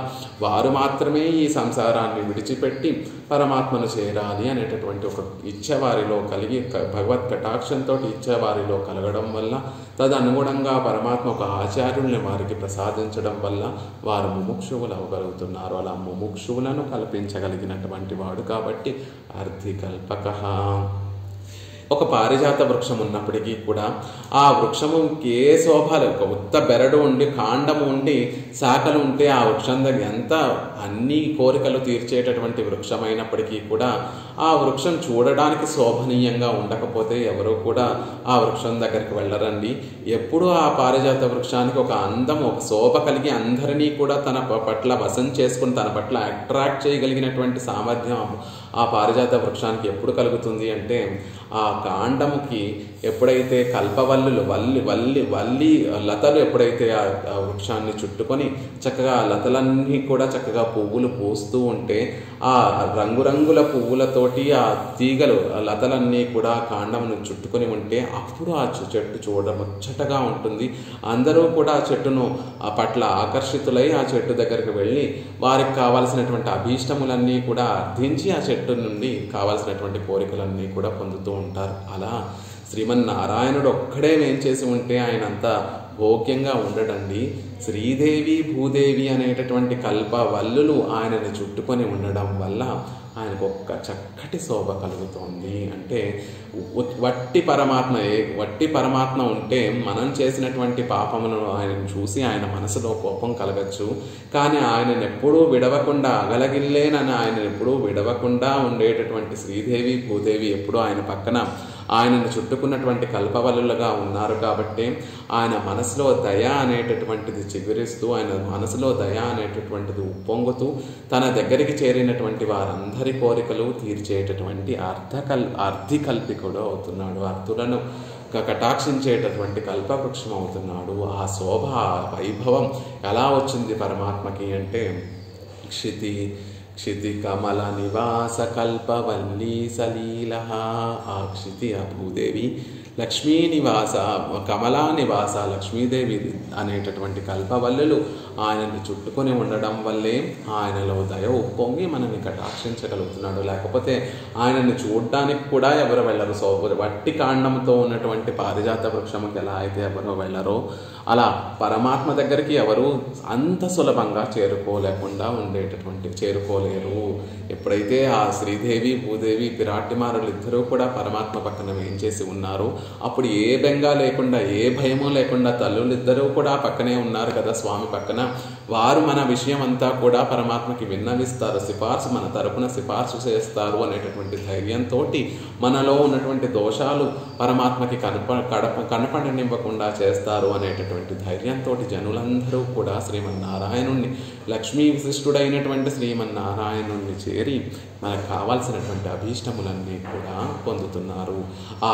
వారు మాత్రమే ఈ సంసారాన్ని విడిచిపెట్టి పరమాత్మను చేరాలి అనేటటువంటి ఒక ఇచ్చ వారిలో కలిగి, భగవత్ కటాక్షంతో ఇచ్చ వారిలో కలగడం వల్ల తదనుగుణంగా పరమాత్మ ఒక ఆచార్యుల్ని వారికి ప్రసాదించడం వల్ల వారు ముముక్షువులు అవ్వగలుగుతున్నారు. అలా ముముక్షువులను కల్పించగలిగినటువంటి వాడు కాబట్టి అర్థికల్పక. ఒక పారిజాత వృక్షం ఉన్నప్పటికీ కూడా ఆ వృక్షముకి ఏ శోభాలు, ఒక ఉత్త బెరడు ఉండి కాండము ఉండి శాఖలు ఉంటే ఆ వృక్షం దగ్గర ఎంత అన్ని కోరికలు తీర్చేటటువంటి వృక్షమైనప్పటికీ కూడా ఆ వృక్షం చూడడానికి శోభనీయంగా ఉండకపోతే ఎవరు కూడా ఆ వృక్షం దగ్గరికి వెళ్ళరండి. ఎప్పుడు ఆ పారిజాత వృక్షానికి ఒక అందం, ఒక శోభ కలిగి అందరినీ కూడా తన పట్ల వశం చేసుకుని తన పట్ల అట్రాక్ట్ చేయగలిగినటువంటి సామర్థ్యం ఆ పారిజాత వృక్షానికి ఎప్పుడు కలుగుతుంది అంటే ఆ కాండముకి ఎప్పుడైతే కల్పవల్లులు వల్లి లతలు ఎప్పుడైతే ఆ వృక్షాన్ని చుట్టుకొని చక్కగా ఆ లతలన్నీ కూడా చక్కగా పువ్వులు పూస్తూ ఉంటే ఆ రంగురంగుల పువ్వులతోటి ఆ తీగలు లతలన్నీ కూడా కాండమును చుట్టుకొని ఉంటే అప్పుడు ఆ చెట్టు చూడముచ్చటగా ఉంటుంది. అందరూ కూడా ఆ చెట్టును ఆ పట్ల ఆకర్షితులై ఆ చెట్టు దగ్గరికి వెళ్ళి వారికి కావాల్సినటువంటి అభీష్టములన్నీ కూడా అర్థించి ఆ చెట్టు నుండి కావాల్సినటువంటి కోరికలన్నీ కూడా పొందుతూ ఉంటారు. అలా శ్రీమన్నారాయణుడు ఒక్కడే ఏం చేసి ఉంటే ఆయన అంతా భోగ్యంగా ఉండడండి. శ్రీదేవి భూదేవి అనేటటువంటి కల్పవల్లులు ఆయనని చుట్టుకొని ఉండడం వల్ల ఆయనకు ఒక్క చక్కటి శోభ కలుగుతోంది. అంటే వట్టి పరమాత్మ ఉంటే మనం చేసినటువంటి పాపములను ఆయన చూసి ఆయన మనసులో కోపం కలగచ్చు. కానీ ఆయనను ఎప్పుడూ విడవకుండా అగలగిల్లేనని ఆయనను ఎప్పుడూ విడవకుండా ఉండేటటువంటి శ్రీదేవి భూదేవి ఎప్పుడూ ఆయన పక్కన ఆయనను చుట్టుకున్నటువంటి కల్పవల్లులుగా ఉన్నారు. కాబట్టి ఆయన మనసులో దయ అనేటటువంటిది చిగురిస్తూ, ఆయన మనసులో దయ అనేటటువంటిది ఉప్పొంగుతూ తన దగ్గరికి చేరినటువంటి వారందరి కోరికలు తీర్చేటటువంటి అర్థికల్పికుడు అవుతున్నాడు. అర్థులను కటాక్షించేటటువంటి కల్పవృక్షం అవుతున్నాడు. ఆ శోభ, ఆ వైభవం ఎలా వచ్చింది పరమాత్మకి అంటే క్షితి కమల నివాస కల్పవల్లీ సలీల. ఆ క్షితి ఆ భూదేవి లక్ష్మీ నివాస, కమలా నివాస లక్ష్మీదేవి అనేటటువంటి కల్పవల్లులు ఆయనని చుట్టుకొని ఉండడం వల్లే ఆయనలో దయ ఉప్పొంగి మనల్ని కటాక్షించగలుగుతున్నాడు. లేకపోతే ఆయనని చూడడానికి కూడా ఎవరు వెళ్ళరు. వట్టి కాండంతో ఉన్నటువంటి పారిజాత వృక్షముకి ఎలా అయితే ఎవరో వెళ్ళరో అలా పరమాత్మ దగ్గరికి ఎవరు అంత సులభంగా చేరుకోలేరు. ఎప్పుడైతే ఆ శ్రీదేవి భూదేవి పిరాటిమారులు ఇద్దరూ కూడా పరమాత్మ పక్కన ఏం చేసి ఉన్నారు, అప్పుడు ఏ బెంగా లేకుండా ఏ భయము లేకుండా తల్లులిద్దరూ కూడా పక్కనే ఉన్నారు కదా స్వామి పక్కన. వారు మన విషయం అంతా కూడా పరమాత్మకి విన్నవిస్తారు, మన తరపున సిఫార్సు చేస్తారు అనేటటువంటి ధైర్యంతో మనలో ఉన్నటువంటి దోషాలు పరమాత్మకి కనపడనివ్వకుండా చేస్తారు అనేటటువంటి ధైర్యంతో జనులందరూ కూడా శ్రీమన్నారాయణుణ్ణి, లక్ష్మీ విశిష్టుడైనటువంటి శ్రీమన్నారాయణుణ్ణి చేరి మనకు కావాల్సినటువంటి అభీష్టములన్నీ కూడా పొందుతున్నారు. ఆ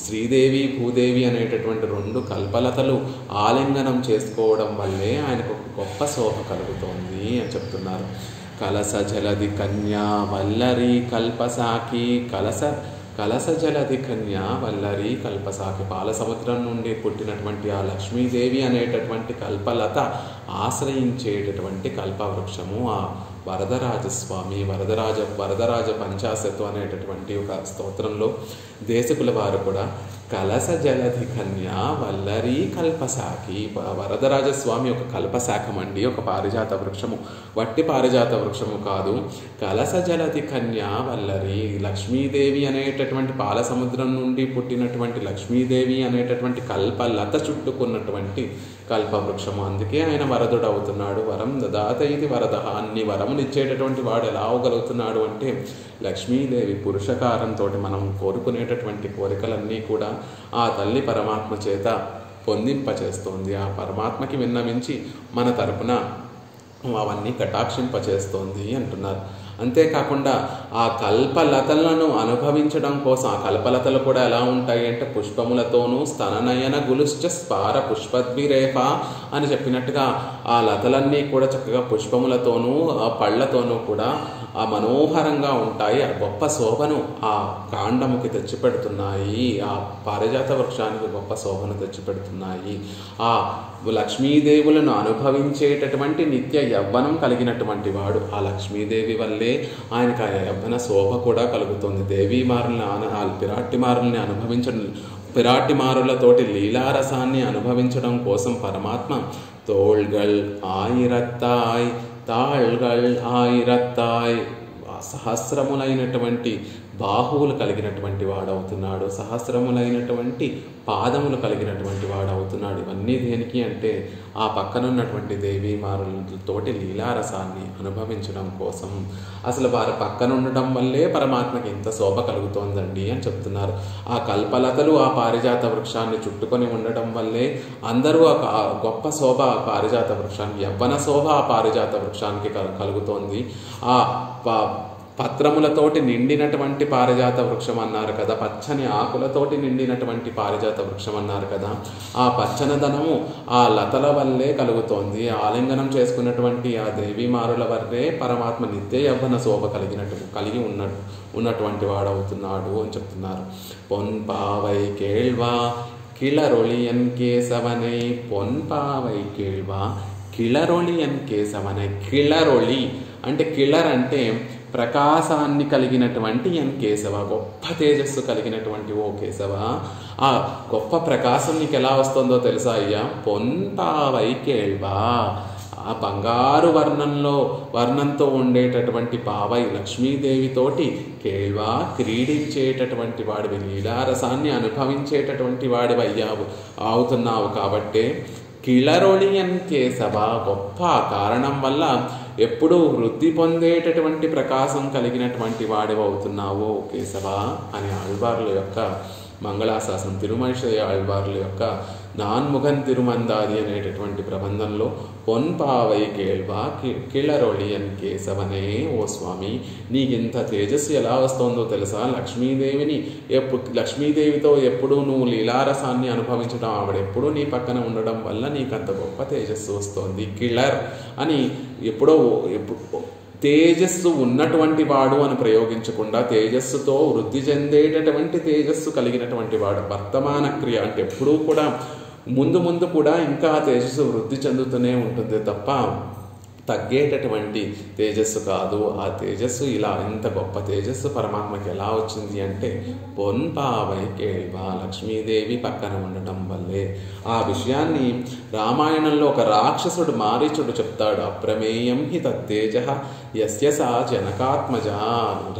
శ్రీదేవి భూదేవి అనేటటువంటి రెండు కల్పలతలు ఆలింగనం చేసుకోవడం వల్లే ఆయనకు ఒక గొప్ప శోభ కలుగుతోంది అని చెప్తున్నారు. కలస జలది కన్యా వల్లరి కల్పసాకి కలస జలది కన్యా వల్లరి కల్పసాకి. పాల సముద్రం నుండి పుట్టినటువంటి ఆ లక్ష్మీదేవి అనేటటువంటి కల్పలత ఆశ్రయించేటటువంటి కల్పవృక్షము ఆ వరదరాజస్వామి. వరదరాజ పంచాశత్తు అనేటటువంటి ఒక స్తోత్రంలో దేశకుల వారు కూడా కలస జలధి కన్యా వల్లరి కల్పశాఖి. వరదరాజస్వామి ఒక కల్పశాఖం అండి, ఒక పారిజాత వృక్షము, వట్టి పారిజాత వృక్షము కాదు. కలస జలధి కన్యా వల్లరి, లక్ష్మీదేవి అనేటటువంటి పాల సముద్రం నుండి పుట్టినటువంటి లక్ష్మీదేవి అనేటటువంటి కల్పలత చుట్టుకున్నటువంటి కల్పవృక్షము. అందుకే ఆయన వరదుడు అవుతున్నాడు. వరం దదాత ఇది వరద, అన్ని వరమునిచ్చేటటువంటి వాడు ఎలా అవగలుగుతున్నాడు అంటే లక్ష్మీదేవి పురుషకారంతో మనం కోరుకునేటటువంటి కోరికలన్నీ కూడా ఆ తల్లి పరమాత్మ చేత పొందింపచేస్తోంది. ఆ పరమాత్మకి విన్నవించి మన తరపున అవన్నీ కటాక్షింపచేస్తోంది అంటున్నారు. అంతేకాకుండా ఆ కల్పలతలను అనుభవించడం కోసం, ఆ కల్పలతలు కూడా ఎలా ఉంటాయి అంటే పుష్పములతోనూ స్తననయన గులుశ్చ స్పార పుష్పద్విరేఫ అని చెప్పినట్టుగా ఆ లతలన్నీ కూడా చక్కగా పుష్పములతోనూ ఆ పళ్ళతోనూ కూడా ఆ మనోహరంగా ఉంటాయి. ఆ గొప్ప శోభను ఆ కాండముకి తెచ్చిపెడుతున్నాయి. ఆ పారిజాత వృక్షానికి గొప్ప శోభను తెచ్చిపెడుతున్నాయి. ఆ లక్ష్మీదేవులను అనుభవించేటటువంటి నిత్య యవ్వనం కలిగినటువంటి వాడు. ఆ లక్ష్మీదేవి వల్లే ఆయనకు ఆ యవ్వన శోభ కూడా కలుగుతుంది. పిరాటిమారుల్ని అనుభవించడం, పిరాటిమారులతోటి లీలారసాన్ని అనుభవించడం కోసం పరమాత్మ తోళ్గల్ ఆయిరత్తాయ్ తాళ్గల్ ఆయిరత్తాయ్ సహస్రములైనటువంటి బాహువులు కలిగినటువంటి వాడవుతున్నాడు, సహస్రములైనటువంటి పాదములు కలిగినటువంటి వాడవుతున్నాడు. ఇవన్నీ దేనికి అంటే ఆ పక్కనున్నటువంటి దేవీమారులతోటి లీలారసాన్ని అనుభవించడం కోసం. అసలు వారి పక్కన ఉండడం వల్లే పరమాత్మకి ఇంత శోభ కలుగుతోందండి అని చెప్తున్నారు. ఆ కల్పలతలు ఆ పారిజాత వృక్షాన్ని చుట్టుకొని ఉండడం వల్లే అందరూ ఆ గొప్ప శోభ ఆ పారిజాత వృక్షానికి, యవ్వన శోభ ఆ పారిజాత వృక్షానికి కలుగుతోంది. ఆ పత్రములతోటి నిండినటువంటి పారిజాత వృక్షం అన్నారు కదా, పచ్చని ఆకులతోటి నిండినటువంటి పారిజాత వృక్షం అన్నారు కదా, ఆ పచ్చనదనము ఆ లతల వల్లే కలుగుతోంది. ఆలింగనం చేసుకున్నటువంటి ఆ దేవీమారుల వల్లే పరమాత్మ నిత్య యవ్వన శోభ కలిగి ఉన్నటువంటి వాడవుతున్నాడు అని చెప్తున్నారు. పొన్పావై కేళ్వా కిళరొళియన్ కేశవనై, పొన్పావై కేళ్వా కిళరొళియన్ కేశవనై. కిళరొళి అంటే కిళర్ అంటే ప్రకాశాన్ని కలిగినటువంటి ఎన్ కేశవ, గొప్ప తేజస్సు కలిగినటువంటి ఓ కేశవ, ఆ గొప్ప ప్రకాశం నీకు ఎలా వస్తుందో తెలుసా అయ్యా? పొన్పావై కేళ్వా, ఆ బంగారు వర్ణంతో ఉండేటటువంటి పావై లక్ష్మీదేవితోటి కేళ్వా క్రీడించేటటువంటి వాడివి, లీలారసాన్ని అనుభవించేటటువంటి వాడివి అవుతున్నావు. కాబట్టే కిళరొళియన్ కేశవ, గొప్ప కారణం వల్ల ఎప్పుడూ వృద్ధి పొందేటటువంటి ప్రకాశం కలిగినటువంటి వాడివవుతున్నావు కేశవ అని ఆళ్వార్ల యొక్క మంగళాశాసనం, తిరుమనిషి ఆళ్వార్ల యొక్క నాన్ముఖన్ తిరుమందాది అనేటటువంటి ప్రబంధంలో పొన్పావై కేళ్వా కిళరొళియన్ కేశవనే, ఓ స్వామి నీకింత తేజస్సు ఎలా వస్తుందో తెలుసా? లక్ష్మీదేవితో ఎప్పుడూ నువ్వు లీలారసాన్ని అనుభవించడం, ఆవిడెప్పుడూ నీ పక్కన ఉండడం వల్ల నీకంత గొప్ప తేజస్సు వస్తుంది. కిళర్ అని ఎప్పుడో తేజస్సు ఉన్నటువంటి వాడు అని ప్రయోగించకుండా తేజస్సుతో వృద్ధి చెందేటటువంటి తేజస్సు కలిగినటువంటి వాడు. వర్తమాన క్రియ అంటే ఎప్పుడూ కూడా ముందు కూడా ఇంకా తేజస్సు వృద్ధి చెందుతూనే ఉంటుంది తప్ప తగ్గేటటువంటి తేజస్సు కాదు. ఆ తేజస్సు ఇలా ఇంత గొప్ప తేజస్సు పరమాత్మకి ఎలా వచ్చింది అంటే పొన్పావై కేళ్వా, లక్ష్మీదేవి పక్కన ఉండటం వల్లే. ఆ విషయాన్ని రామాయణంలో ఒక రాక్షసుడు మారీచుడు చెప్తాడు. అప్రమేయం హి తత్తేజ యస్య సా జనకాత్మజ.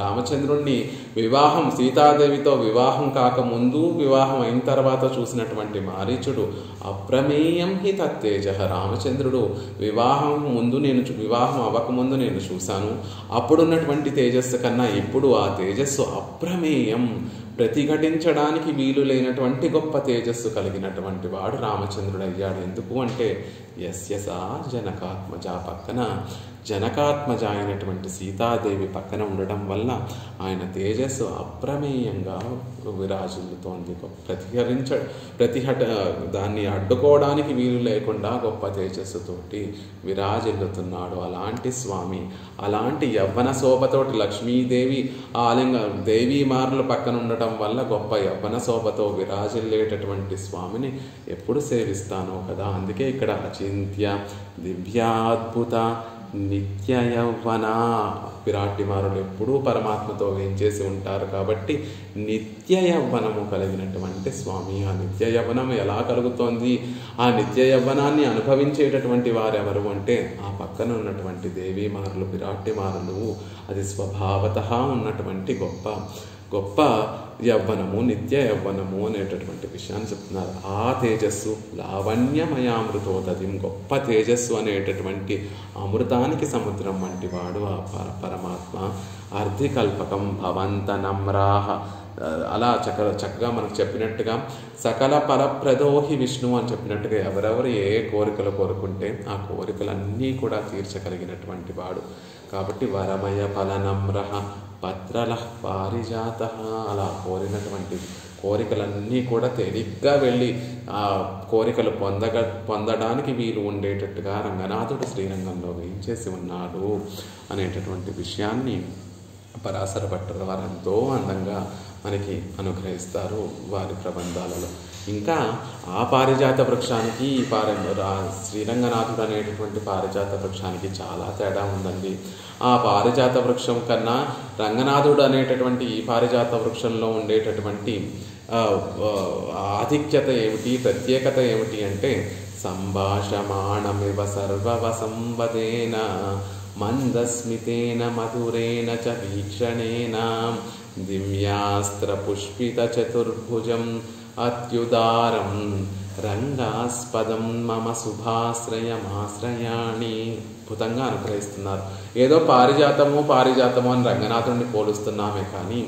రామచంద్రుణ్ణి వివాహం సీతాదేవితో వివాహం కాకముందు, వివాహం అయిన తర్వాత చూసినటువంటి మారీచుడు అప్రమేయం హి తత్తేజ, రామచంద్రుడు వివాహం అవ్వకముందు నేను చూశాను, అప్పుడున్నటువంటి తేజస్సు కన్నా ఇప్పుడు ఆ తేజస్సు అప్రమేయం, ప్రతిఘటించడానికి వీలు లేనటువంటి గొప్ప తేజస్సు కలిగినటువంటి వాడు రామచంద్రుడు అయ్యాడు. ఎందుకు అంటే యస్య సా జనకాత్మజ, పక్కన జనకాత్మజ అయినటువంటి సీతాదేవి పక్కన ఉండడం వల్ల ఆయన తేజస్సు అప్రమేయంగా విరాజిల్లుతోంది. దాన్ని అడ్డుకోవడానికి వీలు లేకుండా గొప్ప తేజస్సుతోటి విరాజిల్లుతున్నాడు. అలాంటి స్వామి, అలాంటి యవ్వన శోభతోటి లక్ష్మీదేవి దేవీమారుల పక్కన ఉండటం వల్ల గొప్ప యవ్వన శోభతో విరాజిల్లేటటువంటి స్వామిని ఎప్పుడు సేవిస్తానో కదా. అందుకే ఇక్కడ అచింత్య దివ్యాద్భుత నిత్య యవ్వన, విరాటిమారులు ఎప్పుడూ పరమాత్మతో వేంచేసి ఉంటారు కాబట్టి నిత్య యవ్వనము కలిగినటువంటి స్వామి. ఆ నిత్య యవ్వనం ఎలా కలుగుతోంది? ఆ నిత్య యవ్వనాన్ని అనుభవించేటటువంటి వారెవరు అంటే ఆ పక్కన ఉన్నటువంటి దేవీమారులు, విరాటిమారులు. అది స్వభావతః ఉన్నటువంటి గొప్ప యవ్వనము, నిత్య యవ్వనము అనేటటువంటి విషయాన్ని చెప్తున్నారు. ఆ తేజస్సు లావణ్యమయామృతోదయం, గొప్ప తేజస్సు అనేటటువంటి అమృతానికి సముద్రం వంటి వాడు ఆ పరమాత్మ. అర్ధికల్పకం భవంత నమ్రాహ, అలా చక్కగా మనకు చెప్పినట్టుగా సకల పరప్రదోహి విష్ణు అని చెప్పినట్టుగా ఎవరెవరు ఏ కోరికలు కోరుకుంటే ఆ కోరికలన్నీ కూడా తీర్చగలిగినటువంటి వాడు. కాబట్టి వరమయ ఫలనమ్రహ పత్రల పారిజాత, అలా కోరినటువంటి కోరికలన్నీ కూడా తేలిగ్గా వెళ్ళి ఆ కోరికలు పొందడానికి వీలు ఉండేటట్టుగా రంగనాథుడు శ్రీరంగంలో వేయించేసి ఉన్నాడు అనేటటువంటి విషయాన్ని పరాశర భట్టర్ వారు ఎంతో అందంగా మనకి అనుగ్రహిస్తారు వారి ప్రబంధాలలో. ఇంకా ఆ పారిజాత వృక్షానికి ఈ శ్రీరంగనాథుడు అనేటటువంటి పారిజాత వృక్షానికి చాలా తేడా ఉందండి. ఆ పారిజాత వృక్షం కన్నా రంగనాథుడు అనేటటువంటి ఈ పారిజాత వృక్షంలో ఉండేటటువంటి ఆధిక్యత ఏమిటి, ప్రత్యేకత ఏమిటి అంటే సంభాషమాణమివ సర్వవసంవదేన మందస్మితేన మధురేణ చ వీక్షణేన దివ్యాస్త్ర పుష్పిత చతుర్భుజం అత్యుదారం రంగాస్పదం మమ శుభాశ్రయమాశ్రయాణి. అద్భుతంగా అనుగ్రహిస్తున్నారు. ఏదో పారిజాతము అని రంగనాథుడిని పోలుస్తున్నామే కానీ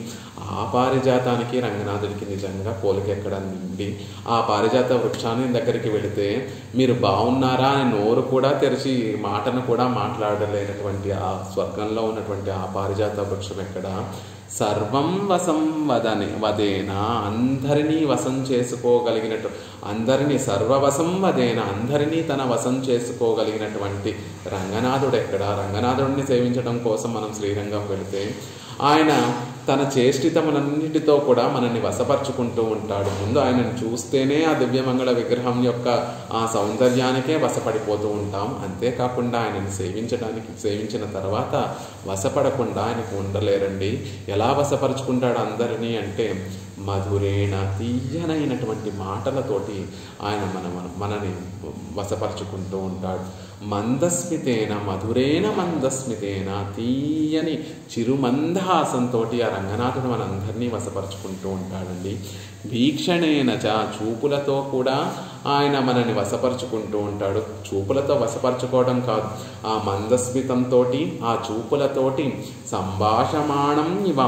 ఆ పారిజాతానికి రంగనాథుడికి నిజంగా పోలికెక్కడండి. ఆ పారిజాత వృక్షాన్ని దగ్గరికి వెళితే మీరు బాగున్నారా అని నోరు కూడా తెరిచి మాటను కూడా మాట్లాడలేనటువంటి ఆ స్వర్గంలో ఉన్నటువంటి ఆ పారిజాత వృక్షం ఎక్కడ? సర్వం వశం వదేనా, అందరినీ వశం చేసుకోగలిగినట్టు, అందరినీ సర్వవశం వదేనా, అందరినీ తన వశం చేసుకోగలిగినటువంటి రంగనాథుడు ఎక్కడ? రంగనాథుడిని సేవించడం కోసం మనం శ్రీరంగం వెళితే ఆయన తన చేష్టితములన్నిటితో కూడా మనల్ని వశపరుచుకుంటూ ఉంటాడు. ముందు ఆయనను చూస్తేనే ఆ దివ్యమంగళ విగ్రహం యొక్క ఆ సౌందర్యానికే వశపడిపోతూ ఉంటాం. అంతేకాకుండా ఆయనను సేవించిన తర్వాత వశపడకుండా ఆయనకు ఉండలేరండి. ఎలా వశపరుచుకుంటాడు అందరినీ అంటే మధురేణ, తీయనైనటువంటి మాటలతోటి ఆయన మనని వశపరుచుకుంటూ ఉంటాడు. మందస్మితేన, మధురేణ మందస్మితేన, తీయని చిరుమందహాసంతో ఆ రంగనాథుడు మనందరినీ వశపరుచుకుంటూ ఉంటాడండి. భీక్షణేన చ, చూపులతో కూడా ఆయన మనని వశపరుచుకుంటూ ఉంటాడు. చూపులతో వశపరుచుకోవడం కాదు, ఆ మందస్మితంతో ఆ చూపులతోటి సంభాషమాణం ఇవ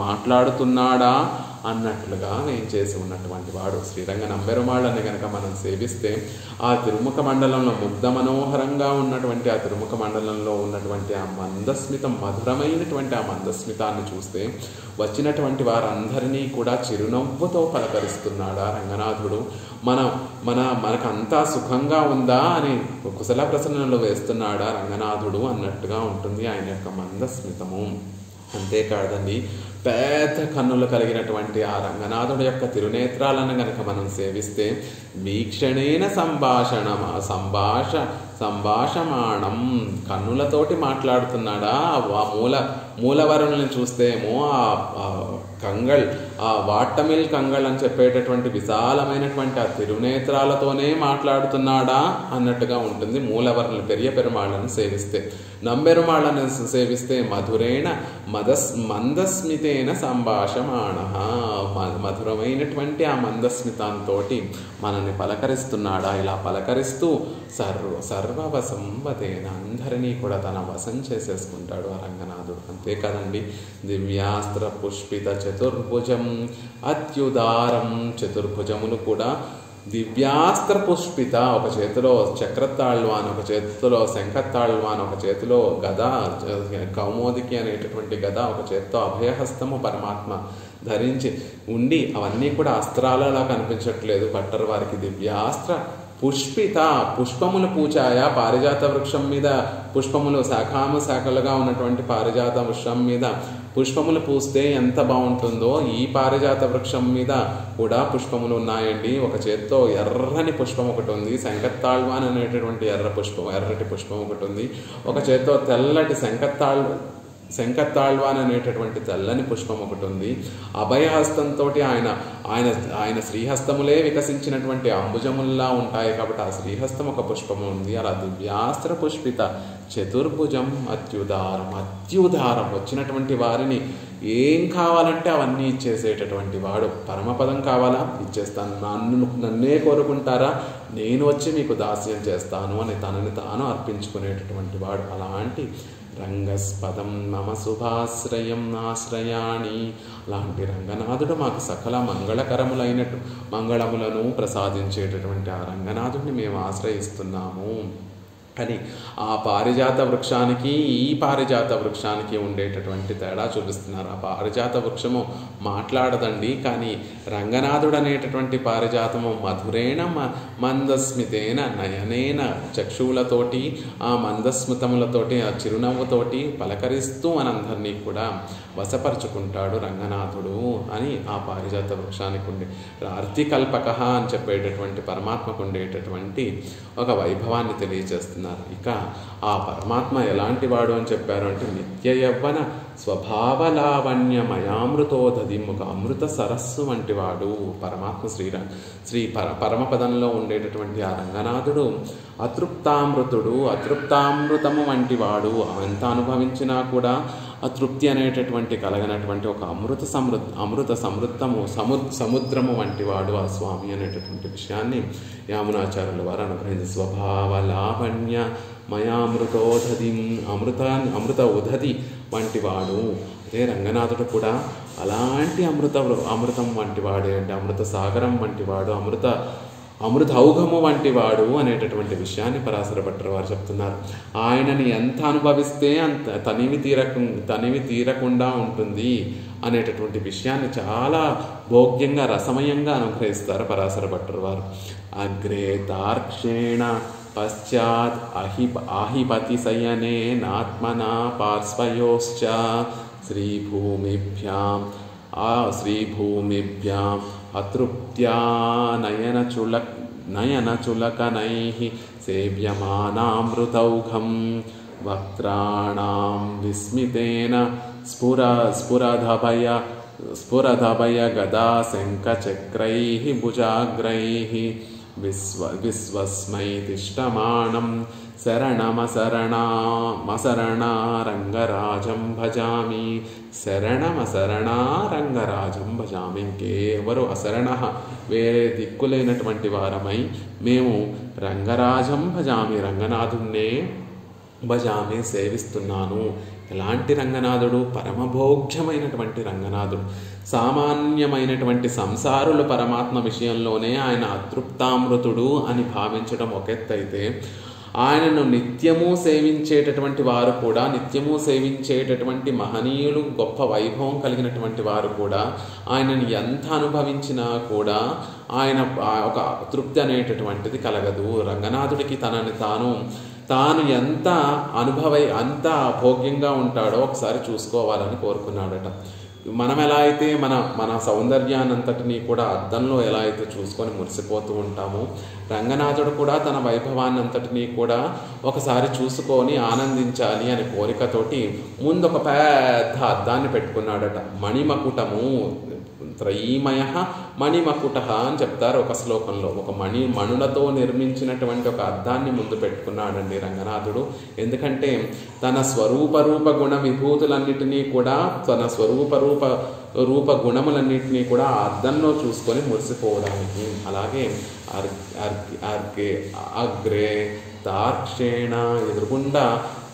మాట్లాడుతున్నాడా అన్నట్లుగా నేను చేసి ఉన్నటువంటి వాడు శ్రీరంగ నంబెరుమాళ్ళని కనుక మనం సేవిస్తే ఆ తిరుముఖ మండలంలో ముగ్ధ మనోహరంగా ఉన్నటువంటి ఆ తిరుముఖ మండలంలో ఉన్నటువంటి ఆ మందస్మితం, మధురమైనటువంటి ఆ మందస్మితాన్ని చూస్తే వచ్చినటువంటి వారందరినీ కూడా చిరునవ్వుతో పలకరిస్తున్నాడా రంగనాథుడు? మనకంతా సుఖంగా ఉందా అని కుశల ప్రశ్నలు వేస్తున్నాడా రంగనాథుడు అన్నట్టుగా ఉంటుంది ఆయన యొక్క మందస్మితము. అంతేకాదండి, పెద్ద కన్నులు కలిగినటువంటి ఆ రంగనాథుడి యొక్క తిరునేత్రాలను గనక మనం సేవిస్తే వీక్షణేన సంభాషమాణం, కన్నులతోటి మాట్లాడుతున్నాడా? ఆ మూలవరుణుని చూస్తేమో ఆ కంగళ్, ఆ వాట్టమిల్ కంగళ్ అని చెప్పేటటువంటి విశాలమైనటువంటి ఆ తిరునేత్రాలతోనే మాట్లాడుతున్నాడా అన్నట్టుగా ఉంటుంది మూలవర్ణులు పెరియ పెరుమాళ్ళను సేవిస్తే. నంబెరుమాళ్ళను సేవిస్తే మధురేణ మందస్మితేన సంభాషమాణ, మధురమైనటువంటి ఆ మందస్మితంతో మనల్ని పలకరిస్తున్నాడా? ఇలా పలకరిస్తూ సర్వవశం వదేన, అందరినీ కూడా తన వశం చేసేసుకుంటాడు ఆ రంగనాథుడు. అంతేకాదండి, దివ్యాస్త్ర పుష్పిత చతుర్భుజం అత్యుదారం, చతుర్భుజములు కూడా దివ్యాస్త్ర పుష్పిత, ఒక చేతిలో చక్రతాళ్వాన్, ఒక చేతిలో శంఖతాళ్వాన్, ఒక చేతిలో గద కౌమోదికి అనేటటువంటి గద, ఒక చేతితో అభయహస్తము పరమాత్మ ధరించి ఉండి అవన్నీ కూడా అస్త్రాలలా కనిపించట్లేదు పట్టరు వారికి. దివ్యాస్త్ర పుష్పిత, పుష్పములు పూచాయ పారిజాత వృక్షం మీద పుష్పములు శాఖలుగా ఉన్నటువంటి పారిజాత వృక్షం మీద పుష్పములు పూస్తే ఎంత బాగుంటుందో ఈ పారిజాత వృక్షం మీద కూడా పుష్పములు ఉన్నాయండి. ఒక చేత్తో ఎర్రని పుష్పం ఒకటి ఉంది, శంఖతాళ్వాన్ అనేటటువంటి ఎర్రటి పుష్పం ఒకటి ఉంది. ఒక చేత్తో తెల్లటి శంఖతాళ్వాన్ అనేటటువంటి తెల్లని పుష్పం ఒకటి ఉంది. అభయహస్తంతో ఆయన శ్రీహస్తములే వికసించినటువంటి అంబుజముల్లా ఉంటాయి కాబట్టి ఆ శ్రీహస్తం ఒక పుష్పము ఉంది. అలా దివ్యాస్త్ర పుష్పిత చతుర్భుజం అత్యుదారం, వచ్చినటువంటి వారిని ఏం కావాలంటే అవన్నీ ఇచ్చేసేటటువంటి వాడు. పరమపదం కావాలా? ఇచ్చేస్తాను. నన్నే కోరుకుంటారా? నేను వచ్చి మీకు దాస్యం చేస్తాను అని తనని తాను అర్పించుకునేటటువంటి వాడు. అలాంటి రంగస్పదం మమ శుభాశ్రయం ఆశ్రయాణి, అలాంటి రంగనాథుడు మాకు సకల మంగళములను ప్రసాదించేటటువంటి ఆ రంగనాథుడిని మేము ఆశ్రయిస్తున్నాము అని ఆ పారిజాత వృక్షానికి ఈ పారిజాత వృక్షానికి ఉండేటటువంటి తేడా చూపిస్తున్నారు. ఆ పారిజాత వృక్షము మాట్లాడదండి, కానీ రంగనాథుడు అనేటటువంటి పారిజాతము మధురేణ మందస్మితేన నయనేన, చక్షువులతోటి ఆ మందస్మితములతోటి ఆ చిరునవ్వుతోటి పలకరిస్తూ మనందరినీ కూడా వశపరుచుకుంటాడు రంగనాథుడు అని ఆ పారిజాత వృక్షానికి ఉండే అర్థికల్పక అని చెప్పేటటువంటి పరమాత్మకు ఉండేటటువంటి ఒక వైభవాన్ని తెలియజేస్తున్నారు. ఇక ఆ పరమాత్మ ఎలాంటి వాడు అని చెప్పారు అంటే నిత్య యవ్వన స్వభావలావణ్యమయామృతోదధి, ఒక అమృత సరస్సు వంటి వాడు పరమాత్మ పరమపదంలో ఉండేటటువంటి ఆ రంగనాథుడు. అతృప్తామృతము వంటి వాడు, ఎంత అనుభవించినా కూడా ఆ తృప్తి అనేటటువంటి కలగనటువంటి ఒక అమృత సముద్రము వంటి వాడు ఆ స్వామి అనేటటువంటి విషయాన్ని యామునాచార్యుల వారు అనుగ్రహించి స్వభావ లావణ్య మయామృతోదధిం అమృత ఉదధి వంటి వాడు. అదే రంగనాథుడు కూడా అలాంటి అమృతం వంటి వాడే, అంటే అమృత సాగరం వంటి వాడు, అమృతౌఘము వంటి వాడు అనేటటువంటి విషయాన్ని పరాశర భట్టర్ వారు చెప్తున్నారు. ఆయనని ఎంత అనుభవిస్తే అంత తనివి తీరకుండా ఉంటుంది అనేటటువంటి విషయాన్ని చాలా భోగ్యంగా రసమయంగా అనుగ్రహిస్తారు పరాశర భట్టర్ వారు. అగ్రే తార్క్షేణ పశ్చాత్ ఆహిపతి శయనే నాత్మనా పార్శ్వయోశ్చ శ్రీభూమిభ్యాం అతృప్త్యా నయనచులకనైః సేవ్యమానామృతౌఘం వక్త్రాణాం విస్మితేన స్ఫురదభయ గదా శంఖచక్రైః భుజాగ్రైః విశ్వస్మై తిష్టమానం శరణమశరణారంగరాజం భజామి. శరణమశరణారంగరాజం భజామి. ఇంకెవరు అశరణ వేరే దిక్కులేనటువంటి వారమై మేము రంగరాజం భజామి, రంగనాథుణ్ణే భజామి సేవిస్తున్నాను. ఎలాంటి రంగనాథుడు? పరమభోగ్యమైనటువంటి రంగనాథుడు. సామాన్యమైనటువంటి సంసారులు పరమాత్మ విషయంలోనే ఆయన అతృప్తామృతుడు అని భావించడం ఒక ఎత్తైతే, ఆయనను నిత్యము సేవించేటటువంటి వారు కూడా, నిత్యము సేవించేటటువంటి మహనీయులు, గొప్ప వైభవం కలిగినటువంటి వారు కూడా ఆయనను ఎంత అనుభవించినా కూడా ఆయన ఒక తృప్తి అనేటటువంటిది కలగదు. రంగనాథుడికి తాను ఎంత అంత భోగ్యంగా ఉంటాడో ఒకసారి చూసుకోవాలని కోరుకున్నాడట. మనం ఎలా అయితే మన సౌందర్యాన్నంతటినీ కూడా అద్దంలో ఎలా అయితే చూసుకొని మురిసిపోతూ ఉంటామో, రంగనాథుడు కూడా తన వైభవాన్నంతటినీ కూడా ఒకసారి చూసుకొని ఆనందించాలి అనే కోరికతోటి ముందు ఒక పెద్ద అద్దాన్ని పెట్టుకున్నాడట. మణిమకుటము, త్రయీమయ మణిమకుట అని చెప్తారు ఒక శ్లోకంలో. ఒక మణులతో నిర్మించినటువంటి ఒక అద్దాన్ని ముందు పెట్టుకున్నాడండి రంగనాథుడు. ఎందుకంటే తన స్వరూప గుణ విభూతులన్నిటినీ కూడా, తన రూప గుణములన్నింటినీ కూడా ఆ అద్దంలో చూసుకొని మురిసిపోవడానికి. అలాగే అగ్రే తార్క్షేణ ఎదురుగుండా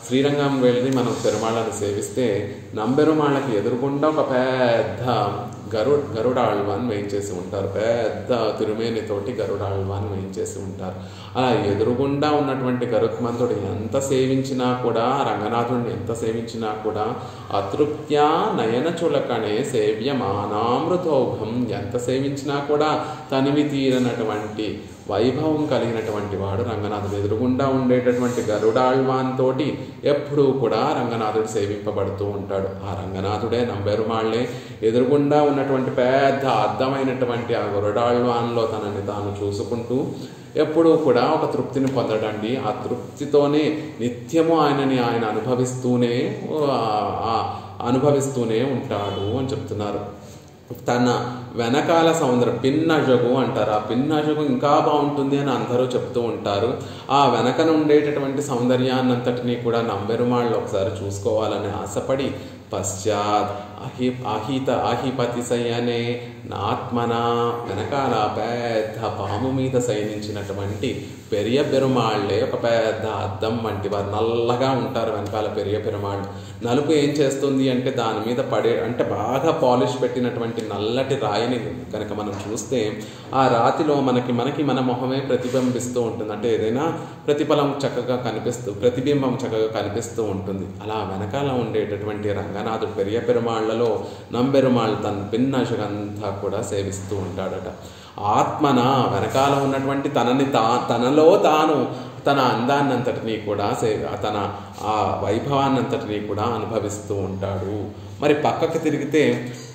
శ్రీరంగం వెళ్ళి మనం పెరుమాళ్ళను సేవిస్తే నంబెరుమాళ్ళకి ఎదురుగుండా ఒక పెద్ద గరుడాళ్వాన్ని వేయించేసి ఉంటారు. పెద్ద తిరుమేనితోటి గరుడాళ్వాన్ని వేయించేసి ఉంటారు. అలా ఎదురుగుండా ఉన్నటువంటి గరుత్మంతుడు ఎంత సేవించినా కూడా, రంగనాథుడిని ఎంత సేవించినా కూడా అతృప్త్యా నయన చులకనే సేవ్యమానామృతౌఘం, ఎంత సేవించినా కూడా తనివి తీరనటువంటి వైభవం కలిగినటువంటి వాడు రంగనాథుడు. ఎదురుగుండా ఉండేటటువంటి గరుడాళ్వాన్ తోటి ఎప్పుడూ కూడా రంగనాథుడు సేవింపబడుతూ ఉంటాడు. ఆ రంగనాథుడే నంబెరుమాళ్లే ఎదురుగుండా ఉన్నటువంటి పెద్ద అర్థమైనటువంటి ఆ గరుడాళ్వాన్లో తనని తాను చూసుకుంటూ ఎప్పుడూ కూడా ఒక తృప్తిని పొందడండి. ఆ తృప్తితోనే నిత్యము ఆయన అనుభవిస్తూనే ఉంటాడు అని చెప్తున్నారు. తన వెనకాల సౌందర్యం పిన్నజగు అంటారు. ఆ పిన్నజగు ఇంకా బాగుంటుంది అని అందరూ చెప్తూ ఉంటారు. ఆ వెనకన ఉండేటటువంటి సౌందర్యాన్నంతటినీ కూడా నంబెరుమాళ్ళు ఒకసారి చూసుకోవాలని ఆశపడి పశ్చాత్ ఆహిపతి శయనే నాత్మనా, వెనకాల పెద్ద పాము మీద శయనించినటువంటి పెరియ పెరుమాళ్లే ఒక పెద్ద అద్దం వంటి వారు. నల్లగా ఉంటారు వెనకాల పెరియ పెరుమాళ్ళు. నలుపు ఏం చేస్తుంది అంటే దాని మీద అంటే బాగా పాలిష్ పెట్టినటువంటి నల్లటి రాయిని కనుక మనం చూస్తే ఆ రాతిలో మనకి మన మొహమే ప్రతిబింబిస్తూ ఉంటుంది. అంటే ఏదైనా ప్రతిబింబం చక్కగా కనిపిస్తూ ఉంటుంది. అలా వెనకాల ఉండేటటువంటి రంగనాథుడు పెరియ పెరుమాళ్లలో నంబెరుమాళ్ళు తన పిన్నశకంతా కూడా సేవిస్తూ ఉంటాడట. ఆత్మన, వెనకాల ఉన్నటువంటి తనలో తాను తన అందాన్నంతటినీ కూడా తన ఆ వైభవాన్నంతటినీ కూడా అనుభవిస్తూ ఉంటాడు. మరి పక్కకి తిరిగితే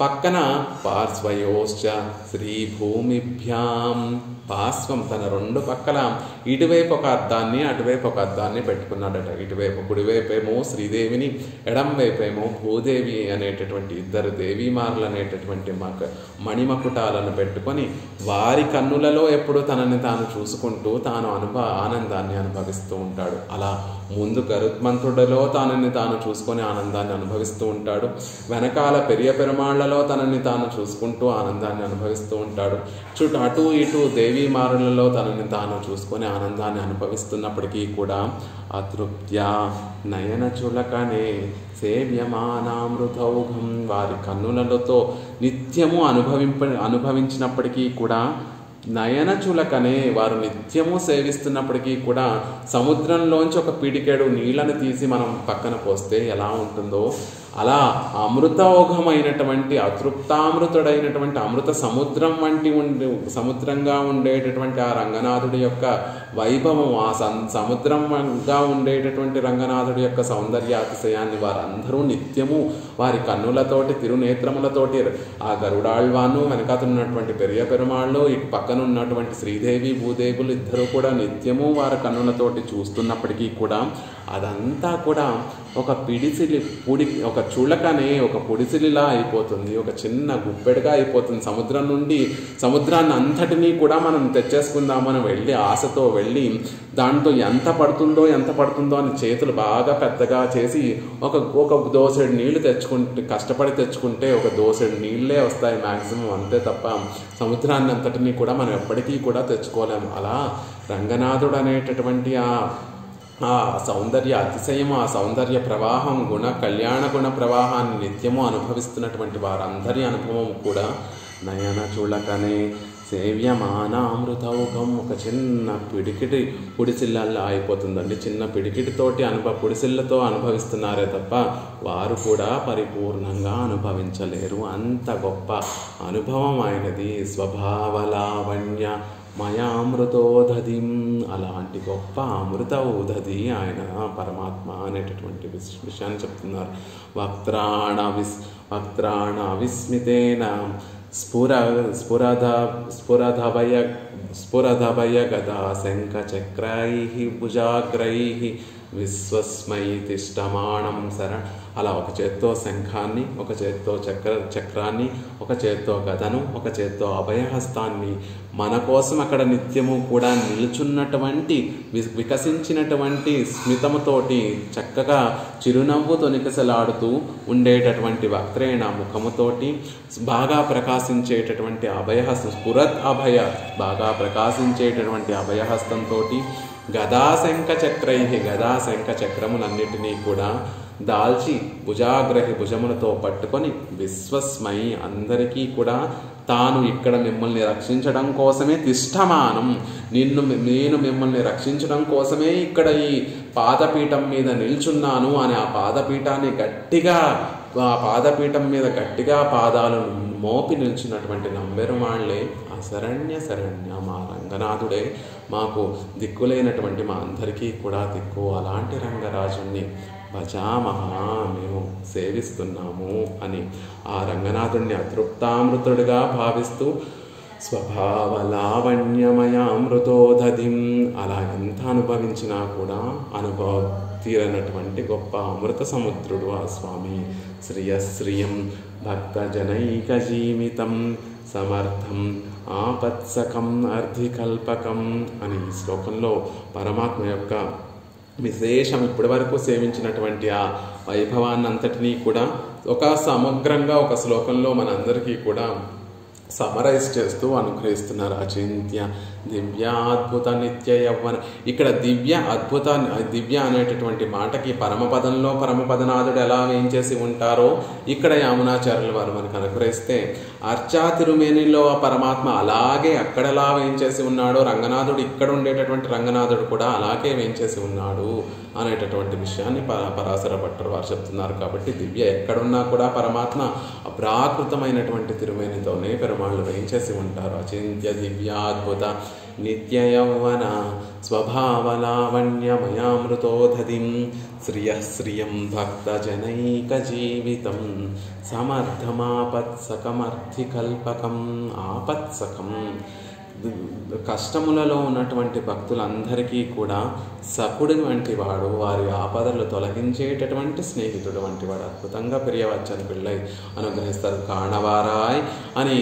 పక్కన పార్శ్వయోశ్చ శ్రీభూమిభ్యాం భాస్వం తన రెండు పక్కల ఇటువైపు ఒక అద్దాన్ని అటువైపు ఒక అద్దాన్ని పెట్టుకున్నాడట. ఇటువైపు కుడివైపేమో శ్రీదేవిని, ఎడం వైపేమో భూదేవి అనేటటువంటి ఇద్దరు దేవీమారులు అనేటటువంటి మణిమకుటాలను పెట్టుకొని వారి కన్నులలో ఎప్పుడు తనని తాను చూసుకుంటూ తాను ఆనందాన్ని అనుభవిస్తూ ఉంటాడు. అలా ముందు గరుత్మంతుడిలో తనని తాను చూసుకొని ఆనందాన్ని అనుభవిస్తూ ఉంటాడు, వెనకాల పెరియ పెరుమాళ్లలో తనని తాను చూసుకుంటూ ఆనందాన్ని అనుభవిస్తూ ఉంటాడు, అటు ఇటు దేవీమారులలో తనని తాను చూసుకొని ఆనందాన్ని అనుభవిస్తున్నప్పటికీ కూడా అతృప్త్యా నయన చులకనే సేవ్యమానామృతౌఘం వారి కన్నులతో నిత్యము అనుభవించినప్పటికీ కూడా నయన చులకనే వారు నిత్యము సేవిస్తున్నప్పటికీ కూడా సముద్రంలోంచి ఒక పిడికెడు నీళ్లను తీసి మనం పక్కన పోస్తే ఎలా ఉంటుందో అలా అమృతౌఘమైనటువంటి అతృప్తామృతుడైనటువంటి అమృత సముద్రం వంటి సముద్రంగా ఉండేటటువంటి ఆ రంగనాథుడి యొక్క వైభవం, ఆ సముద్రంగా ఉండేటటువంటి రంగనాథుడి యొక్క సౌందర్యాతిశయాన్ని వారందరూ నిత్యము వారి కన్నులతోటి తిరునేత్రములతోటి ఆ గరుడాళ్వాను వెనకాతున్నటువంటి పెరియ పెరుమాళ్ళు ఇటు పక్కన ఉన్నటువంటి శ్రీదేవి భూదేవులు ఇద్దరు కూడా నిత్యము వారి కన్నులతోటి చూస్తున్నప్పటికీ కూడా అదంతా కూడా ఒక ఒక చులకనే ఒక పొడిసిలిలా అయిపోతుంది, ఒక చిన్న గుప్పెడుగా అయిపోతుంది. సముద్రం నుండి సముద్రాన్ని అంతటినీ కూడా మనం తెచ్చేసుకుందామని వెళ్ళి ఆశతో వెళ్ళి దాంట్లో ఎంత పడుతుందో అని చేతులు బాగా పెద్దగా చేసి ఒక దోసెడు నీళ్లు కష్టపడి తెచ్చుకుంటే ఒక దోసెడు నీళ్ళే వస్తాయి మ్యాక్సిమం, అంతే తప్ప సముద్రాన్ని అంతటినీ కూడా మనం ఎప్పటికీ కూడా తెచ్చుకోలేము. అలా రంగనాథుడు అనేటటువంటి ఆ సౌందర్య అతిశయం, ఆ సౌందర్య ప్రవాహం, కళ్యాణ గుణ ప్రవాహాన్ని నిత్యము అనుభవిస్తున్నటువంటి వారందరి అనుభవం కూడా నయన చులకనే సేవ్యమానామృతౌఘం ఒక చిన్న పిడికిటి పొడిసిళ్ళల్లో అయిపోతుందండి. చిన్న పిడికిటితోటి పొడిసిళ్ళతో అనుభవిస్తున్నారే తప్ప వారు కూడా పరిపూర్ణంగా అనుభవించలేరు. అంత గొప్ప అనుభవం ఆయనది. స్వభావలావణ్య మయామృతోదధిం అలాంటి గొప్ప అమృత ఊదది ఆయన పరమాత్మ అనేటటువంటి విషయాన్ని చెప్తున్నారు. వక్త్రాణ విస్మితేన స్ఫురధభయ గదా శంఖ చక్రైః భుజాగ్రైః విశ్వస్మై తిష్టమాణం అలా ఒక చేత్తో శంఖాన్ని, ఒక చేత్తో చక్రాన్ని, ఒక చేత్తో గదను, ఒక చేత్తో అభయహస్తాన్ని మన కోసం అక్కడ నిత్యము కూడా నిలుచున్నటువంటి వికసించినటువంటి స్మితముతోటి చక్కగా చిరునవ్వు తొనికసలాడుతూ ఉండేటటువంటి వక్త్రేణ ముఖముతోటి బాగా ప్రకాశించేటటువంటి అభయహస్తం స్ఫురత్ అభయ బాగా ప్రకాశించేటటువంటి అభయహస్తంతో గదాశంఖ చక్రై గదాశంఖ చక్రములన్నిటినీ కూడా దాల్చి భుజములతో పట్టుకొని విశ్వస్మై అందరికీ కూడా తాను ఇక్కడ మిమ్మల్ని రక్షించడం కోసమే తిష్టమానం నేను మిమ్మల్ని రక్షించడం కోసమే ఇక్కడ ఈ పాదపీఠం మీద నిల్చున్నాను అని ఆ పాదపీఠం మీద గట్టిగా పాదాలను మోపి నిల్చున్నటువంటి నంబెరుమాళ్లే శరణ్య మా రంగనాథుడే మాకు దిక్కులేనటువంటి మా అందరికీ కూడా దిక్కు. అలాంటి రంగరాజుని భజామహా మేము సేవిస్తున్నాము అని ఆ రంగనాథుడిని అతృప్తామృతుడిగా భావిస్తూ స్వభావలావణ్యమయామృతోదధిం అలా ఎంత అనుభవించినా కూడా తీరనటువంటి గొప్ప అమృత సముద్రుడు ఆ స్వామి. శ్రియశ్రియం భక్తజనైక జీవితం సమర్థం ఆపత్సకం అర్ధికల్పకం అని ఈ శ్లోకంలో పరమాత్మ యొక్క విశేషం ఇప్పటి వరకు సేవించినటువంటి ఆ వైభవాన్ని అంతటినీ కూడా ఒక సమగ్రంగా ఒక శ్లోకంలో మనందరికీ కూడా సమరైజ్ చేస్తూ అనుగ్రహిస్తున్నారు. అచింత్య దివ్యాద్భుత నిత్య యవ్వన ఇక్కడ దివ్య అనేటటువంటి మాటకి పరమపదంలో పరమపదనాథుడు ఎలా వేయించేసి ఉంటారో ఇక్కడ యామునాచార్యుల వారు మనకు అనుగ్రహిస్తే అర్చా తిరుమేనిలో ఆ పరమాత్మ అలాగే అక్కడలా వేయించేసి ఉన్నాడో రంగనాథుడు ఇక్కడ ఉండేటటువంటి రంగనాథుడు కూడా అలాగే వేయించేసి ఉన్నాడు అనేటటువంటి విషయాన్ని పరాశర భట్టర్ వారు చెప్తున్నారు. కాబట్టి దివ్య ఎక్కడున్నా కూడా పరమాత్మ అప్రాకృతమైనటువంటి తిరుమేనితోనే పెరుమాళ్ళు వేయించేసి ఉంటారు. అచింత్య దివ్యాద్భుత నిత్య యౌవన స్వభావలావణ్యమయామృతోదధిం శ్రియం భక్తజనైక జీవితం సమర్థమాపత్సకమర్థికల్పకం. ఆపత్సకం కష్టములలో ఉన్నటువంటి భక్తులందరికీ కూడా సకుడు వంటి వాడు, వారి ఆపదలు తొలగించేటటువంటి స్నేహితుడు వంటి వాడు. అద్భుతంగా పెరియవచ్చని పిళ్ళై అనుగ్రహిస్తారు. కాణవారాయ్ అని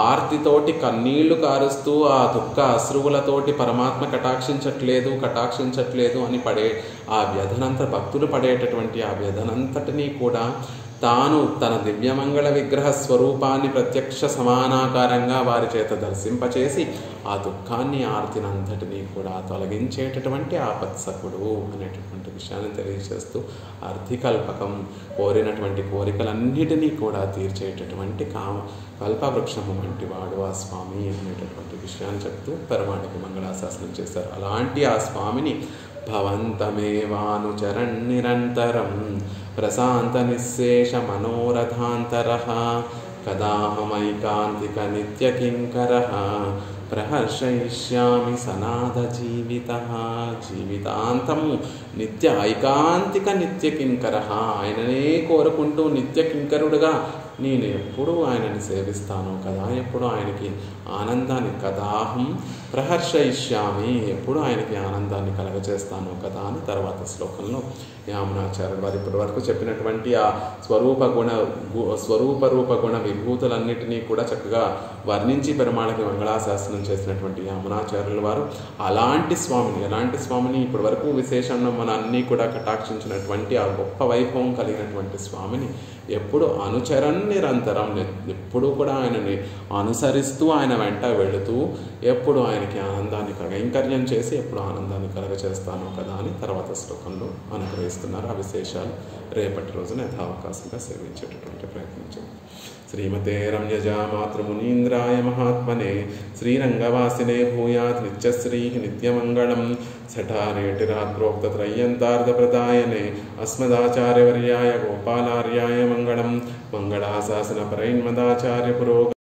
ఆర్తితోటి కన్నీళ్లు కారుస్తూ ఆ దుఃఖ అశ్రువులతోటి పరమాత్మ కటాక్షించట్లేదు అని పడే ఆ వ్యధనంత భక్తులు పడేటటువంటి ఆ వ్యధనంతటినీ కూడా తాను తన దివ్యమంగళ విగ్రహ స్వరూపాన్ని ప్రత్యక్ష సమానాకారంగా వారి చేత దర్శింపచేసి ఆ దుఃఖాన్ని ఆర్తినంతటినీ కూడా తొలగించేటటువంటి ఆపత్సకుడు అనేటటువంటి విషయాన్ని తెలియజేస్తూ అర్థికల్పకం, కోరినటువంటి కోరికలన్నిటినీ కూడా తీర్చేటటువంటి కల్పవృక్షము వంటి వాడు ఆ స్వామి అనేటటువంటి విషయాన్ని చెప్తూ పెరమాళకి మంగళాశాసనం చేశారు. అలాంటి ఆ స్వామిని భవంతమేవానుచరణ్ నిరంతరం ప్రశాంత నిశ్శేష మనోరథాంతరః కదాహమైకాంతిక నిత్యకింకరః ప్రహర్షయిష్యామి సనాథ జీవితాంతము నిత్య ఐకాంతిక నిత్యకింకరః, ఆయననే కోరుకుంటూ నిత్యకింకరుడుగా నేను ఎప్పుడు ఆయనని సేవిస్తాను కదా, ఎప్పుడు ఆయనకి ఆనందాన్ని కదాహం ప్రహర్షయిష్యామి, ఎప్పుడు ఆయనకి ఆనందాన్ని కలగచేస్తాను కదా అని తర్వాత శ్లోకంలో యామునాచార్యుడు వారు ఇప్పటి వరకు చెప్పినటువంటి ఆ స్వరూప రూప గుణ విభూతులన్నిటినీ కూడా చక్కగా వర్ణించి పెరుమాళకి మంగళాశాసనం చేసినటువంటి యామునాచార్యుల వారు ఎలాంటి స్వామిని ఇప్పటి వరకు విశేషంగా మన అన్నీ కూడా కటాక్షించినటువంటి ఆ గొప్ప వైభవం కలిగినటువంటి స్వామిని ఎప్పుడు అనుచరన్ నిరంతరం, ఎప్పుడు కూడా ఆయనని అనుసరిస్తూ ఆయన వెంట వెళుతూ ఎప్పుడు ఆయనకి ఆనందాన్ని కైంకర్యం చేసి ఎప్పుడు ఆనందాన్ని కలగచేస్తాను కదా అని తర్వాత శ్లోకంలో అనుగ్రహిస్తున్నారు. ఆ విశేషాలు రేపటి రోజున యథావకాశంగా సేవించేటటువంటి ప్రయత్నం చేయండి. శ్రీమతే రమ్యజా మాతృమునీంద్రాయ మహాత్మనే శ్రీరంగవాసినే భూయాత్ నిత్యశ్రీ నిత్యమంగళం సఠారేటిరాత్రోక్త త్రయ్యంతార్ధప్రదాయనే అస్మదాచార్యవర్యాయ గోపాలార్యాయ మంగళం మంగళాశాసన పరైన్మదాచార్య పురోగ